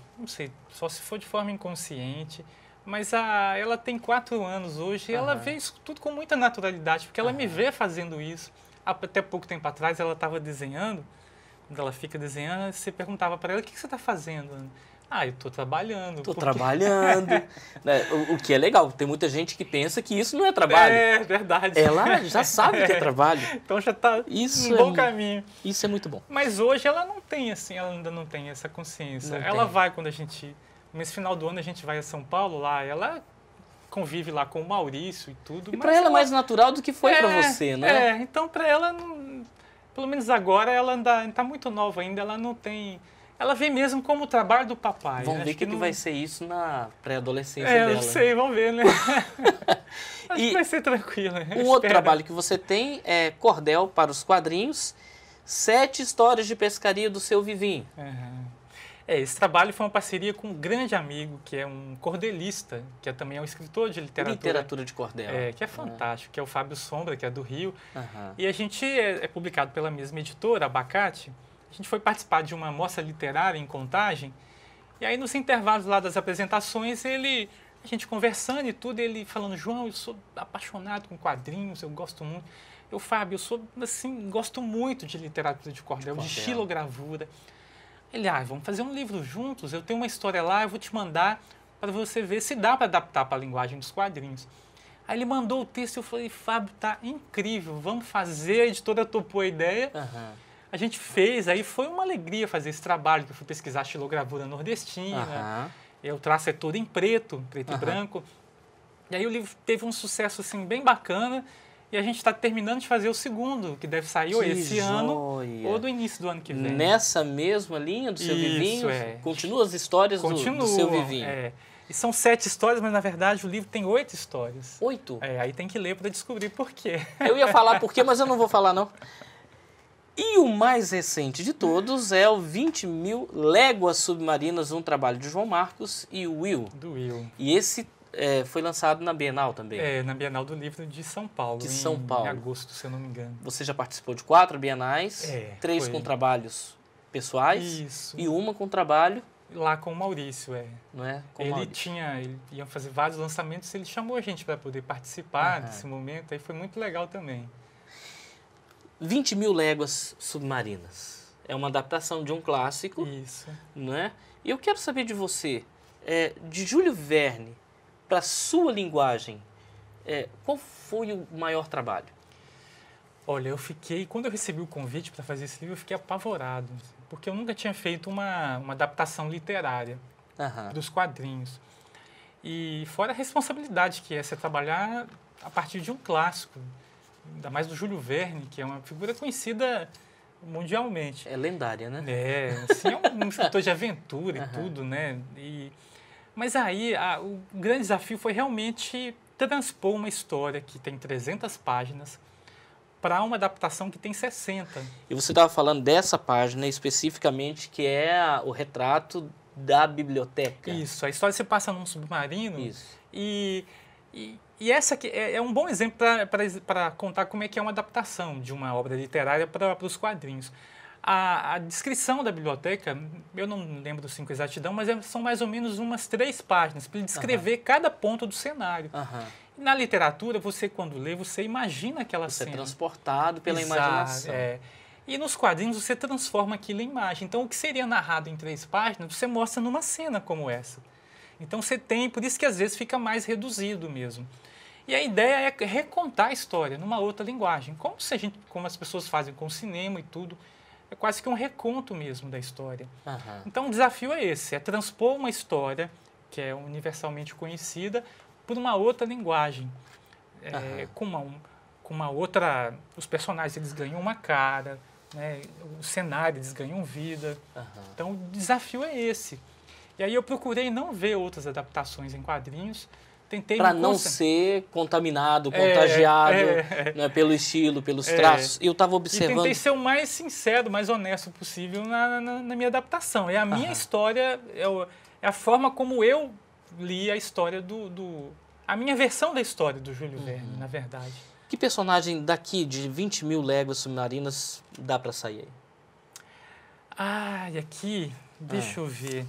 Só se for de forma inconsciente. Mas ela tem 4 anos hoje e ela vê isso tudo com muita naturalidade, porque ela me vê fazendo isso. Até pouco tempo atrás ela estava desenhando, quando ela fica desenhando, você perguntava para ela, o que você está fazendo? Eu estou trabalhando. Estou trabalhando. Né? O que é legal, tem muita gente que pensa que isso não é trabalho. É verdade. Ela já sabe que é trabalho. Então já está num bom caminho. Isso é muito bom. Mas hoje ela não tem, assim, ela ainda não tem essa consciência. Ela vai quando nesse final do ano a gente vai a São Paulo lá, ela convive lá com o Maurício e tudo. E para ela é mais natural do que foi para você, né? Então para ela, pelo menos agora, ela ainda está muito nova ainda, ela não tem... Ela vê mesmo como o trabalho do papai. Vamos ver o que vai ser isso na pré-adolescência dela. Eu não sei, vamos ver, né? Acho que vai ser tranquilo. Outro trabalho que você tem é Cordel para os Quadrinhos, 7 histórias de pescaria do seu Vivinho. Esse trabalho foi uma parceria com um grande amigo, que é um cordelista, que também é um escritor de literatura. Literatura de cordel. Que é fantástico, que é o Fábio Sombra, que é do Rio. E a gente é publicado pela mesma editora, Abacate. A gente foi participar de uma mostra literária em Contagem, e aí nos intervalos lá das apresentações, a gente conversando e tudo, ele falando, João, eu sou apaixonado com quadrinhos, eu gosto muito. Fábio, eu sou, assim, gosto muito de literatura de cordel, de xilogravura. Ele, vamos fazer um livro juntos, eu tenho uma história lá, eu vou te mandar para você ver se dá para adaptar para a linguagem dos quadrinhos. Aí ele mandou o texto e eu falei, Fábio, tá incrível, vamos fazer, a editora topou a ideia. A gente fez, aí foi uma alegria fazer esse trabalho, que eu fui pesquisar xilogravura nordestina, o traço é todo em preto e branco. E aí o livro teve um sucesso assim, bem bacana, e a gente está terminando de fazer o segundo, que deve sair ou esse ano, ou do início do ano que vem. Nessa mesma linha do seu Vivinho? Continua as histórias do seu Vivinho? E são 7 histórias, mas na verdade o livro tem 8 histórias. 8? Aí tem que ler para descobrir por quê. Eu ia falar por quê, mas eu não vou falar não. E o mais recente de todos é o 20.000 Léguas Submarinas, um trabalho de João Marcos e Will. Do Will. E esse foi lançado na Bienal também. Na Bienal do Livro de São Paulo. Em agosto, se eu não me engano. Você já participou de 4 bienais, 3 com trabalhos pessoais e uma com trabalho... Lá com o Maurício, Não é? Ele ia fazer vários lançamentos, ele chamou a gente para poder participar desse momento, aí foi muito legal também. 20.000 Léguas Submarinas. É uma adaptação de um clássico. Isso. Não é? E eu quero saber de você, de Júlio Verne, para sua linguagem, qual foi o maior trabalho? Olha, quando eu recebi o convite para fazer esse livro, eu fiquei apavorado, porque eu nunca tinha feito uma adaptação literária dos quadrinhos. E fora a responsabilidade que é você trabalhar a partir de um clássico, ainda mais do Júlio Verne, que é uma figura conhecida mundialmente. É lendária, né? Assim, é um escritor de aventura e tudo, né? Mas aí, o grande desafio foi realmente transpor uma história que tem 300 páginas para uma adaptação que tem 60. E você estava falando dessa página especificamente, que é o retrato da biblioteca. Isso, a história se passa num submarino. Isso. E essa aqui é um bom exemplo para contar como é que é uma adaptação de uma obra literária para os quadrinhos. A descrição da biblioteca, eu não lembro com exatidão, mas são mais ou menos umas 3 páginas para ele descrever cada ponto do cenário. Na literatura, você quando lê, você imagina aquela cena. Você é transportado pela imaginação. E nos quadrinhos você transforma aquilo em imagem. Então o que seria narrado em 3 páginas, você mostra numa cena como essa. Então você tem, por isso que às vezes fica mais reduzido mesmo. E a ideia é recontar a história numa outra linguagem, como as pessoas fazem com o cinema e tudo. É quase que um reconto mesmo da história. Então o desafio é esse, é transpor uma história que é universalmente conhecida por uma outra linguagem, com uma outra... Os personagens eles ganham uma cara, né? O cenário eles ganham vida. Então o desafio é esse. E aí eu procurei não ver outras adaptações em quadrinhos, tentei... Para não ser contaminado, contagiado né, pelo estilo, pelos traços. E eu estava observando... E tentei ser o mais sincero, mais honesto possível na minha adaptação. É a minha história, é a forma como eu li a história a minha versão da história do Júlio Verne, na verdade. Que personagem daqui, de 20.000 Léguas Submarinas, dá para sair aí? Aqui, deixa eu ver.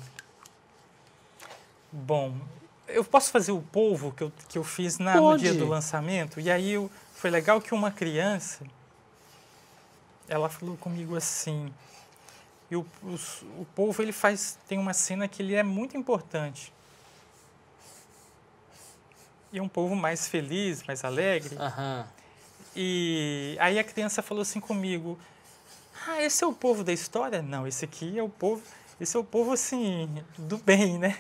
Bom, Eu posso fazer o polvo que eu fiz no Pode. dia do lançamento? E aí foi legal que uma criança, ela falou comigo assim, e o polvo ele tem uma cena que ele é muito importante. E é um polvo mais feliz, mais alegre. Aham. E aí a criança falou assim comigo, esse é o polvo da história? Não, esse aqui é o polvo, esse é o polvo assim, do bem, né?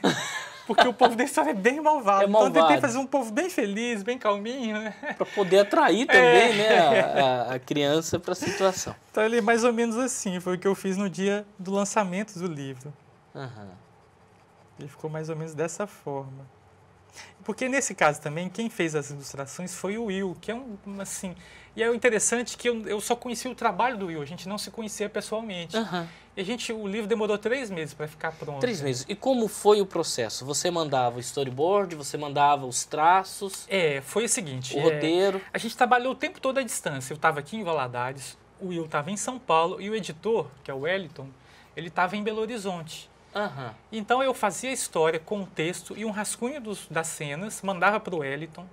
Porque o povo da história é bem malvado. É malvado. Então eu tentei fazer um povo bem feliz, bem calminho, né? Para poder atrair também, né, a criança para a situação. Então ele é mais ou menos assim, foi o que eu fiz no dia do lançamento do livro. Aham. Ele ficou mais ou menos dessa forma. Porque nesse caso também, quem fez as ilustrações foi o Will, que é assim... E é o interessante que eu só conheci o trabalho do Will, a gente não se conhecia pessoalmente. Aham. E o livro demorou 3 meses para ficar pronto. 3 meses. E como foi o processo? Você mandava o storyboard, você mandava os traços, Foi o seguinte... o roteiro? A gente trabalhou o tempo todo à distância. Eu estava aqui em Valadares, o Will estava em São Paulo e o editor, que é o Wellington, ele estava em Belo Horizonte. Aham. Então eu fazia a história com o texto e um rascunho das cenas, mandava para o Wellington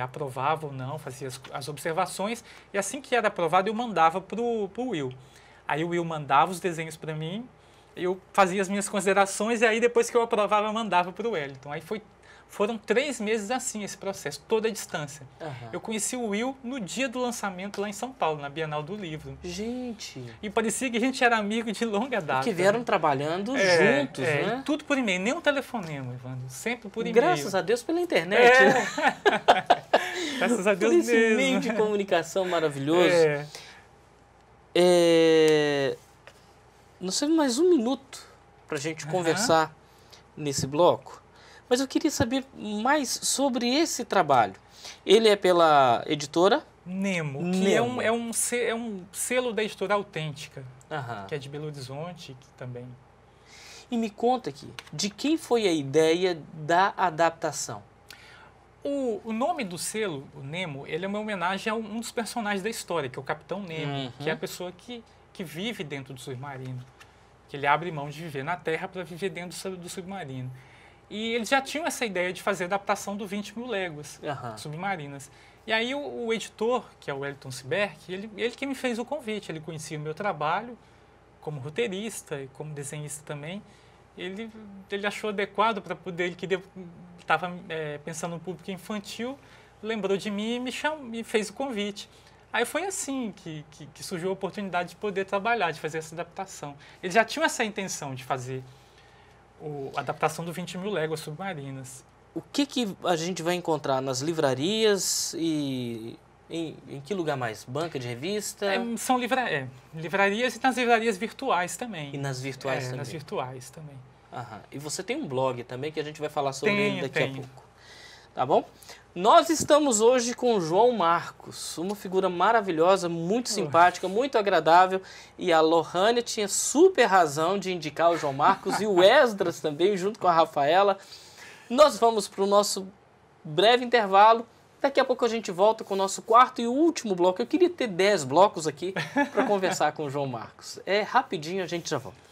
aprovava ou não, fazia as observações, e assim que era aprovado eu mandava para o Will. Aí o Will mandava os desenhos para mim, eu fazia as minhas considerações, e aí depois que eu aprovava eu mandava para o Wellington. Aí foram 3 meses assim esse processo, toda a distância. Aham. Eu conheci o Will no dia do lançamento lá em São Paulo, na Bienal do Livro. Gente, E parecia que a gente era amigo de longa data. que vieram trabalhando juntos, né? E tudo por e-mail, nem um telefonema, Evandro, sempre por e-mail. Graças a Deus pela internet, né? Graças a Deus Por esse mesmo. meio de comunicação maravilhoso. É. Nós temos mais 1 minuto para a gente conversar nesse bloco, mas eu queria saber mais sobre esse trabalho. Ele é pela editora Nemo, que Nemo. é um selo da editora Autêntica, Aham. que é de Belo Horizonte, que também... E me conta aqui, de quem foi a ideia da adaptação? O nome do selo, o Nemo, ele é uma homenagem a um dos personagens da história, que é o Capitão Nemo, que é a pessoa que vive dentro do submarino, que ele abre mão de viver na Terra para viver dentro do submarino. E eles já tinham essa ideia de fazer a adaptação do 20 Mil Léguas Submarinas. E aí o editor, que é o Wellington Siberck, ele que me fez o convite, ele conhecia o meu trabalho como roteirista e como desenhista também. Ele achou adequado para poder, ele estava pensando no público infantil, lembrou de mim e me fez o convite. Aí foi assim que surgiu a oportunidade de poder trabalhar, de fazer essa adaptação. Eles já tinham essa intenção de fazer a adaptação do 20 Mil Léguas Submarinas. O que a gente vai encontrar nas livrarias e em que lugar mais? Banca de revista? São livrarias e nas livrarias virtuais também. E nas virtuais também? Nas virtuais também. Aham. E você tem um blog também que a gente vai falar sobre ele daqui a pouco. Tá bom? Nós estamos hoje com o João Marcos, uma figura maravilhosa, muito simpática, muito agradável. E a Lohane tinha super razão de indicar o João Marcos e o Esdras também, junto com a Rafaela. Nós vamos para o nosso breve intervalo. Daqui a pouco a gente volta com o nosso 4º e último bloco. Eu queria ter 10 blocos aqui para conversar com o João Marcos. É rapidinho, a gente já volta.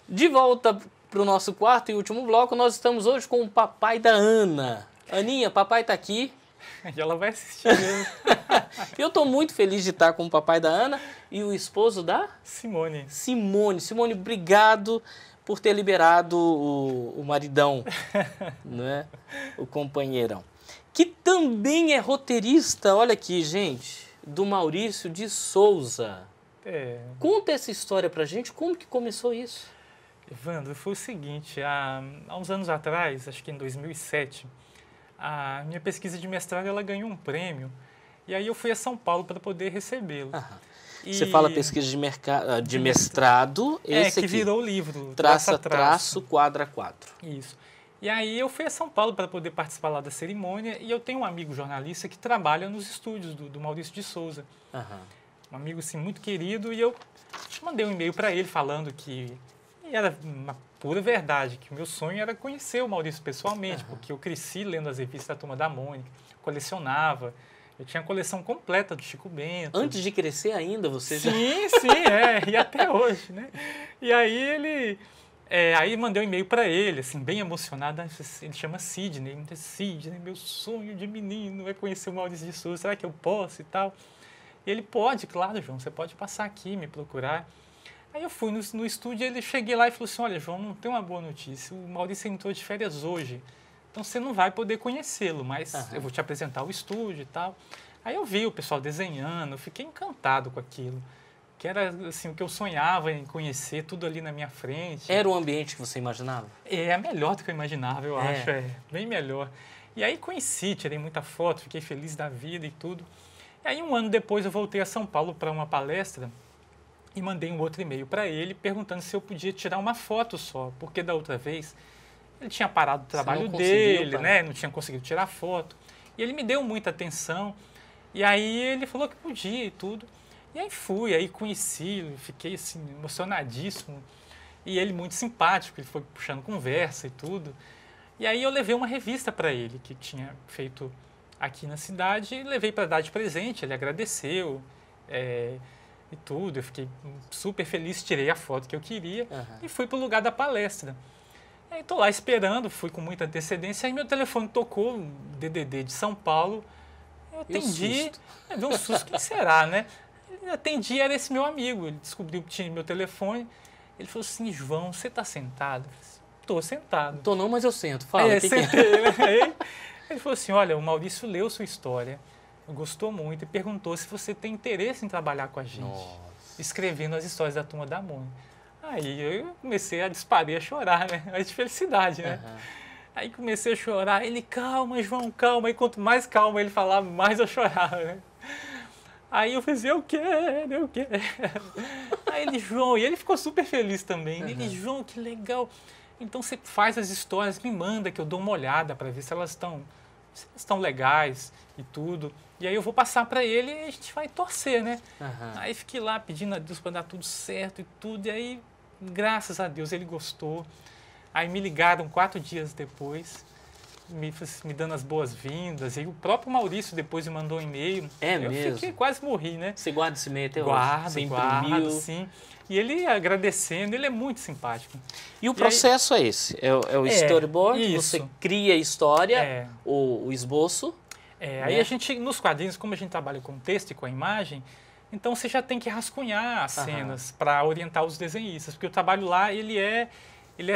De volta para o nosso 4º e último bloco, nós estamos hoje com o papai da Ana. Aninha, papai está aqui. E ela vai assistir mesmo. Eu estou muito feliz de estar com o papai da Ana e o esposo da? Simone. Simone, obrigado por ter liberado o maridão, né? O companheirão. Que também é roteirista, olha aqui, gente, do Maurício de Souza. Conta essa história pra gente, como que começou isso? Evandro, foi o seguinte, há uns anos atrás, acho que em 2007, a minha pesquisa de mestrado ela ganhou um prêmio, e aí eu fui a São Paulo para poder recebê-lo. Você fala pesquisa de mestrado, esse que aqui, virou o livro. traço, quadra, quadro. Isso. E aí eu fui a São Paulo para poder participar lá da cerimônia, e eu tenho um amigo jornalista que trabalha nos estúdios do Maurício de Souza. Um amigo assim, muito querido, e eu mandei um e-mail para ele falando que era uma pura verdade, que o meu sonho era conhecer o Maurício pessoalmente, porque eu cresci lendo as revistas da Turma da Mônica, colecionava, eu tinha a coleção completa do Chico Bento. Antes de crescer ainda, você já... Sim, e até hoje, né? E aí aí mandei um e-mail para ele, assim, bem emocionado, ele chama Sidney, Sidney, meu sonho de menino é conhecer o Maurício de Souza, será que eu posso e tal? E ele, pode, claro, João, você pode passar aqui, me procurar. Aí eu fui no estúdio, ele cheguei lá e falou assim, olha, João, não tem uma boa notícia, o Maurício entrou de férias hoje, então você não vai poder conhecê-lo, mas eu vou te apresentar o estúdio e tal. Aí eu vi o pessoal desenhando, eu fiquei encantado com aquilo, que era assim, o que eu sonhava em conhecer, tudo ali na minha frente. Era o ambiente que você imaginava? É melhor do que eu imaginava, eu acho, bem melhor. E aí conheci, tirei muita foto, fiquei feliz da vida e tudo. E aí um ano depois eu voltei a São Paulo para uma palestra, e mandei um outro e-mail para ele perguntando se eu podia tirar uma foto só, porque da outra vez ele tinha parado o trabalho dele, né? Não tinha conseguido tirar foto. E ele me deu muita atenção, e aí ele falou que podia e tudo. E aí fui, aí conheci, fiquei assim, emocionadíssimo. E ele muito simpático, ele foi puxando conversa e tudo. E aí eu levei uma revista para ele, que tinha feito aqui na cidade, e levei para dar de presente, ele agradeceu. E tudo, eu fiquei super feliz, tirei a foto que eu queria e fui para o lugar da palestra. Aí estou lá esperando, fui com muita antecedência, aí meu telefone tocou, um DDD de São Paulo, eu atendi, deu um susto, quem será, né? Eu atendi, era esse meu amigo, ele descobriu que tinha meu telefone, ele falou assim, João, você está sentado? Eu falei assim, estou sentado. Tô não, mas eu sento, fala. Sentei, né? Aí ele falou assim, olha, o Maurício leu sua história, gostou muito e perguntou se você tem interesse em trabalhar com a gente, escrevendo as histórias da Turma da Mônica. Aí eu comecei a disparar, a chorar, né? Mas de felicidade, né? Aí comecei a chorar, ele, calma, João, calma. E quanto mais calma ele falava, mais eu chorava, né? Aí eu falei assim, eu quero. Aí ele, João, e ele ficou super feliz também. Ele, João, que legal. Então você faz as histórias, me manda que eu dou uma olhada para ver se elas estão legais e tudo. E aí eu vou passar para ele e a gente vai torcer, né? Aí fiquei lá pedindo a Deus para dar tudo certo e tudo. E aí, graças a Deus, ele gostou. Aí me ligaram 4 dias depois, me dando as boas-vindas. E o próprio Maurício depois me mandou um e-mail. Eu fiquei, quase morri, né? Você guarda esse e-mail até hoje? Guardo, sim. E ele agradecendo, ele é muito simpático. E o processo aí, é esse? É o storyboard, você cria a história, o esboço. Aí a gente, nos quadrinhos, como a gente trabalha com o texto e com a imagem, então você já tem que rascunhar as cenas para orientar os desenhistas, porque o trabalho lá, ele é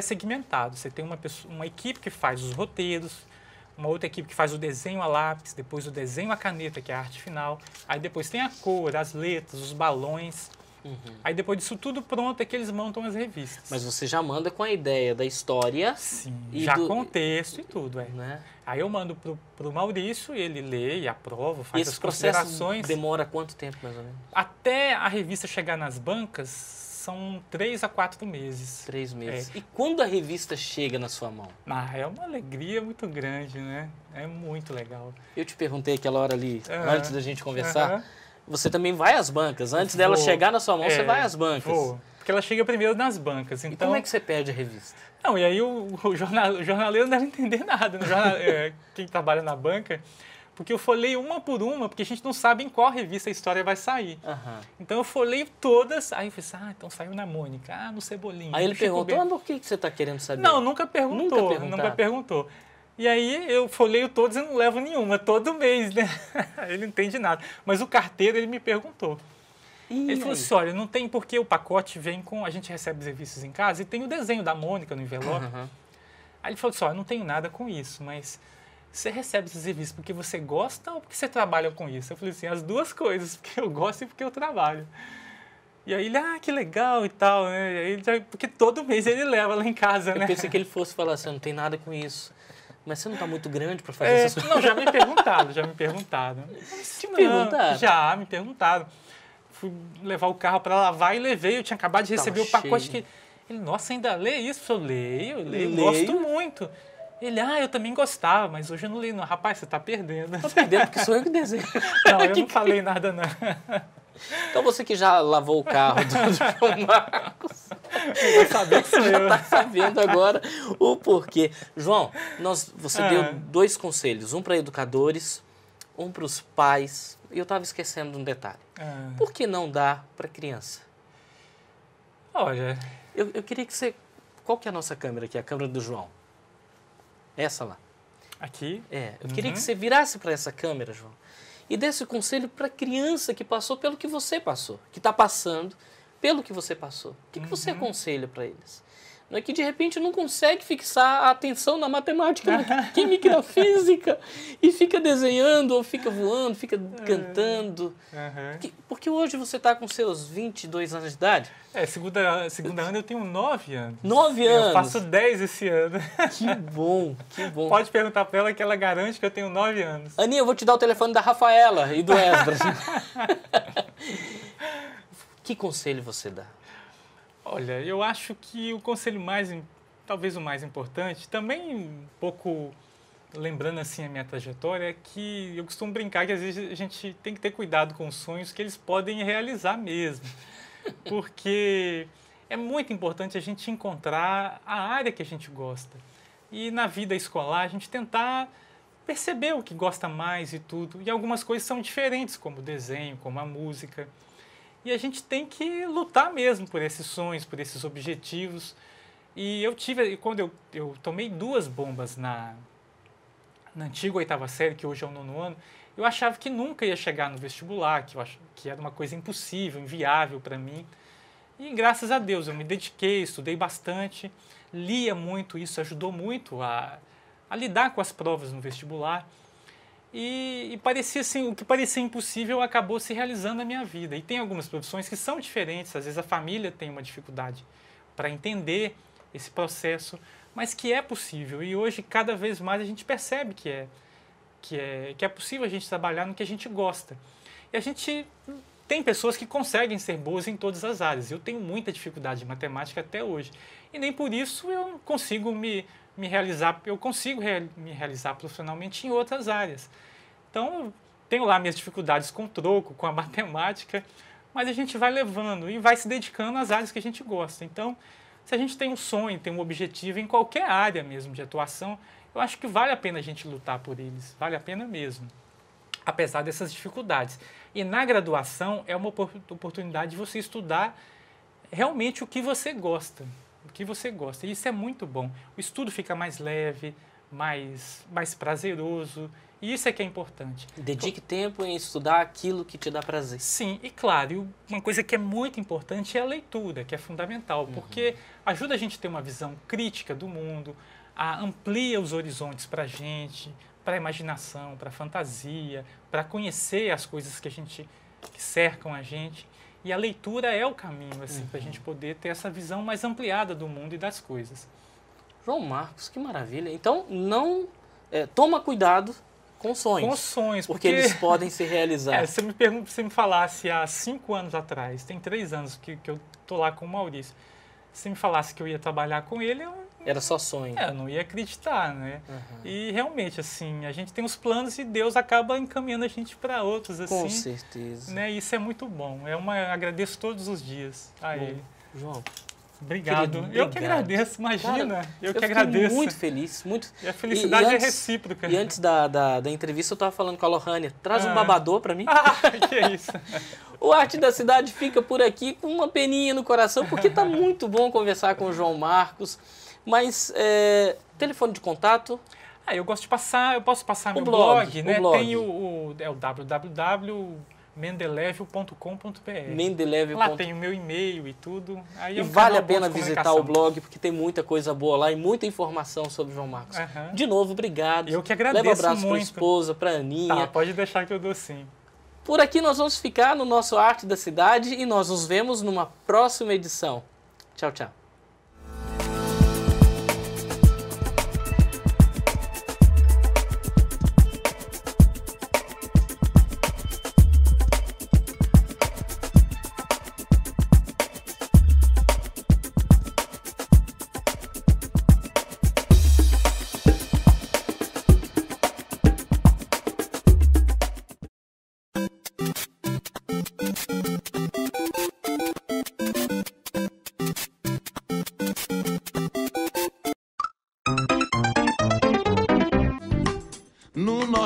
segmentado. Você tem uma equipe que faz os roteiros, uma outra equipe que faz o desenho a lápis, depois o desenho a caneta, que é a arte final, aí depois tem a cor, as letras, os balões. Aí depois disso tudo pronto é que eles montam as revistas. Mas você já manda com a ideia da história. Sim, já com o texto e tudo, né? Aí eu mando pro Maurício, ele lê e aprova, faz as considerações. Esse demora quanto tempo, mais ou menos? Até a revista chegar nas bancas, são 3 a 4 meses. 3 meses. E quando a revista chega na sua mão? É uma alegria muito grande, né? É muito legal. Eu te perguntei aquela hora ali, antes da gente conversar, você também vai às bancas. Antes dela chegar na sua mão, você vai às bancas. Vou, porque ela chega primeiro nas bancas. Então... E como é que você perde a revista? Não, e aí o jornaleiro não deve entender nada, quem trabalha na banca, porque eu folheio uma por uma, porque a gente não sabe em qual revista a história vai sair. Então eu folheio todas, aí eu falei assim, então saiu na Mônica, no Cebolinha. Aí ele perguntou, mas por que você está querendo saber? Não, nunca perguntou. E aí eu folheio todos e não levo nenhuma, todo mês, né? Ele não entende nada. Mas o carteiro, ele me perguntou. Ele falou assim, olha, não tem porque o pacote vem com... A gente recebe os revistas em casa e tem o desenho da Mônica no envelope. Aí ele falou assim, olha, não tenho nada com isso, mas você recebe esses revistas porque você gosta ou porque você trabalha com isso? Eu falei assim, as duas coisas, porque eu gosto e porque eu trabalho. E aí ele, que legal e tal, né? E aí, porque todo mês ele leva lá em casa, né? Eu pensei que ele fosse falar assim, não tem nada com isso. Mas você não está muito grande para fazer essas coisas? Não, já me perguntaram. Te perguntaram? Já me perguntaram. Fui levar o carro para lavar e levei. Eu tinha acabado de receber o pacote que... Ele, nossa, ainda lê isso? Eu leio, gosto muito. Ele, eu também gostava, mas hoje eu não leio não. Rapaz, você está perdendo. Estou perdendo porque sou eu que desenho. Não, eu não falei nada, não. Então você que já lavou o carro do João Marcos, Vai saber que sou eu. Já tá sabendo agora o porquê. João, você deu 2 conselhos, um para educadores, um para os pais, e eu estava esquecendo de um detalhe. Por que não dar para criança? Olha... Eu queria que você... Qual que é a nossa câmera aqui? A câmera do João. Essa lá. Aqui? Eu queria que você virasse para essa câmera, João, e desse o conselho para a criança que passou pelo que você passou, que está passando pelo que você passou. O que você aconselha para eles? Não é que de repente não consegue fixar a atenção na matemática, na química, na física, e fica desenhando, ou fica voando, fica cantando. Porque hoje você está com seus 22 anos de idade. Segunda ano eu tenho 9 anos. 9 anos? Eu faço 10 esse ano. Que bom, que bom. Pode perguntar para ela que ela garante que eu tenho 9 anos. Aninha, eu vou te dar o telefone da Rafaela e do Esdras. Que conselho você dá? Olha, eu acho que o conselho talvez o mais importante, também um pouco lembrando assim a minha trajetória, é que eu costumo brincar que às vezes a gente tem que ter cuidado com os sonhos que eles podem realizar mesmo. Porque é muito importante a gente encontrar a área que a gente gosta. E na vida escolar a gente tentar perceber o que gosta mais e tudo. E algumas coisas são diferentes, como o desenho, como a música. E a gente tem que lutar mesmo por esses sonhos, por esses objetivos. E quando eu tomei 2 bombas na antiga 8ª série, que hoje é o 9º ano, eu achava que nunca ia chegar no vestibular, que eu acho que era uma coisa impossível, inviável para mim. E graças a Deus eu me dediquei, estudei bastante, lia muito, isso ajudou muito a lidar com as provas no vestibular. E parecia assim, o que parecia impossível acabou se realizando na minha vida. E tem algumas profissões que são diferentes, às vezes a família tem uma dificuldade para entender esse processo, mas que é possível. E hoje, cada vez mais, a gente percebe que é possível a gente trabalhar no que a gente gosta. E a gente tem pessoas que conseguem ser boas em todas as áreas. Eu tenho muita dificuldade em matemática até hoje. E nem por isso eu não consigo me realizar, eu consigo me realizar profissionalmente em outras áreas. Então, eu tenho lá minhas dificuldades com o troco, com a matemática, mas a gente vai levando e vai se dedicando às áreas que a gente gosta. Então, se a gente tem um sonho, tem um objetivo em qualquer área mesmo de atuação, eu acho que vale a pena a gente lutar por eles, vale a pena mesmo, apesar dessas dificuldades. E na graduação é uma oportunidade de você estudar realmente o que você gosta. O que você gosta. E isso é muito bom. O estudo fica mais leve, mais prazeroso. E isso é que é importante. Dedique tempo em estudar aquilo que te dá prazer. Sim, e claro, uma coisa que é muito importante é a leitura, que é fundamental, porque ajuda a gente a ter uma visão crítica do mundo, amplia os horizontes para a gente, para a imaginação, para a fantasia, para conhecer as coisas que cercam a gente. E a leitura é o caminho assim, para a gente poder ter essa visão mais ampliada do mundo e das coisas. João Marcos, que maravilha. Então, toma cuidado com sonhos. Com sonhos. Porque eles podem se realizar. Se você me falasse há 5 anos atrás, tem 3 anos que eu estou lá com o Maurício, se me falasse que eu ia trabalhar com ele, era só sonho. Eu não ia acreditar, né? E realmente, assim, a gente tem os planos e Deus acaba encaminhando a gente para outros, assim. Com certeza. Né? E isso é muito bom. Agradeço todos os dias a ele. João, obrigado. Querido, eu que agradeço, imagina. Cara, eu que agradeço. Muito feliz. Muito... E a felicidade é recíproca. E antes da entrevista eu estava falando com a Lohânia. Traz um babador para mim. Que é isso. O Arte da Cidade fica por aqui com uma peninha no coração, porque tá muito bom conversar com o João Marcos. Mas, telefone de contato? Eu posso passar meu blog, né? Tem o www.mendelevio.com.br. Mendelevio. Lá tem o meu e-mail e tudo. Aí e vale a pena visitar o blog, porque tem muita coisa boa lá e muita informação sobre o João Marcos. De novo, obrigado. Eu que agradeço muito. Leva abraço para a esposa, para a Aninha. Tá, pode deixar que eu dou sim. Por aqui nós vamos ficar no nosso Arte da Cidade e nós nos vemos numa próxima edição. Tchau, tchau.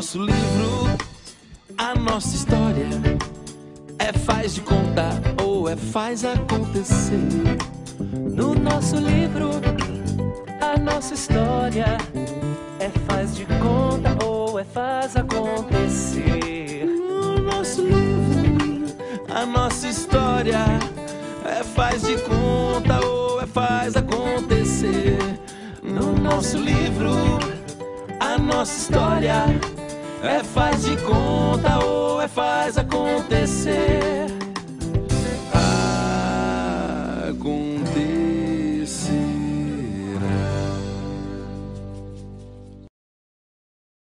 nosso livro, a nossa história é faz de conta ou é faz acontecer. No nosso livro, a nossa história é faz de conta ou é faz acontecer. No nosso livro, a nossa história é faz de conta ou é faz acontecer. No nosso livro, a nossa história é faz de conta ou é faz acontecer.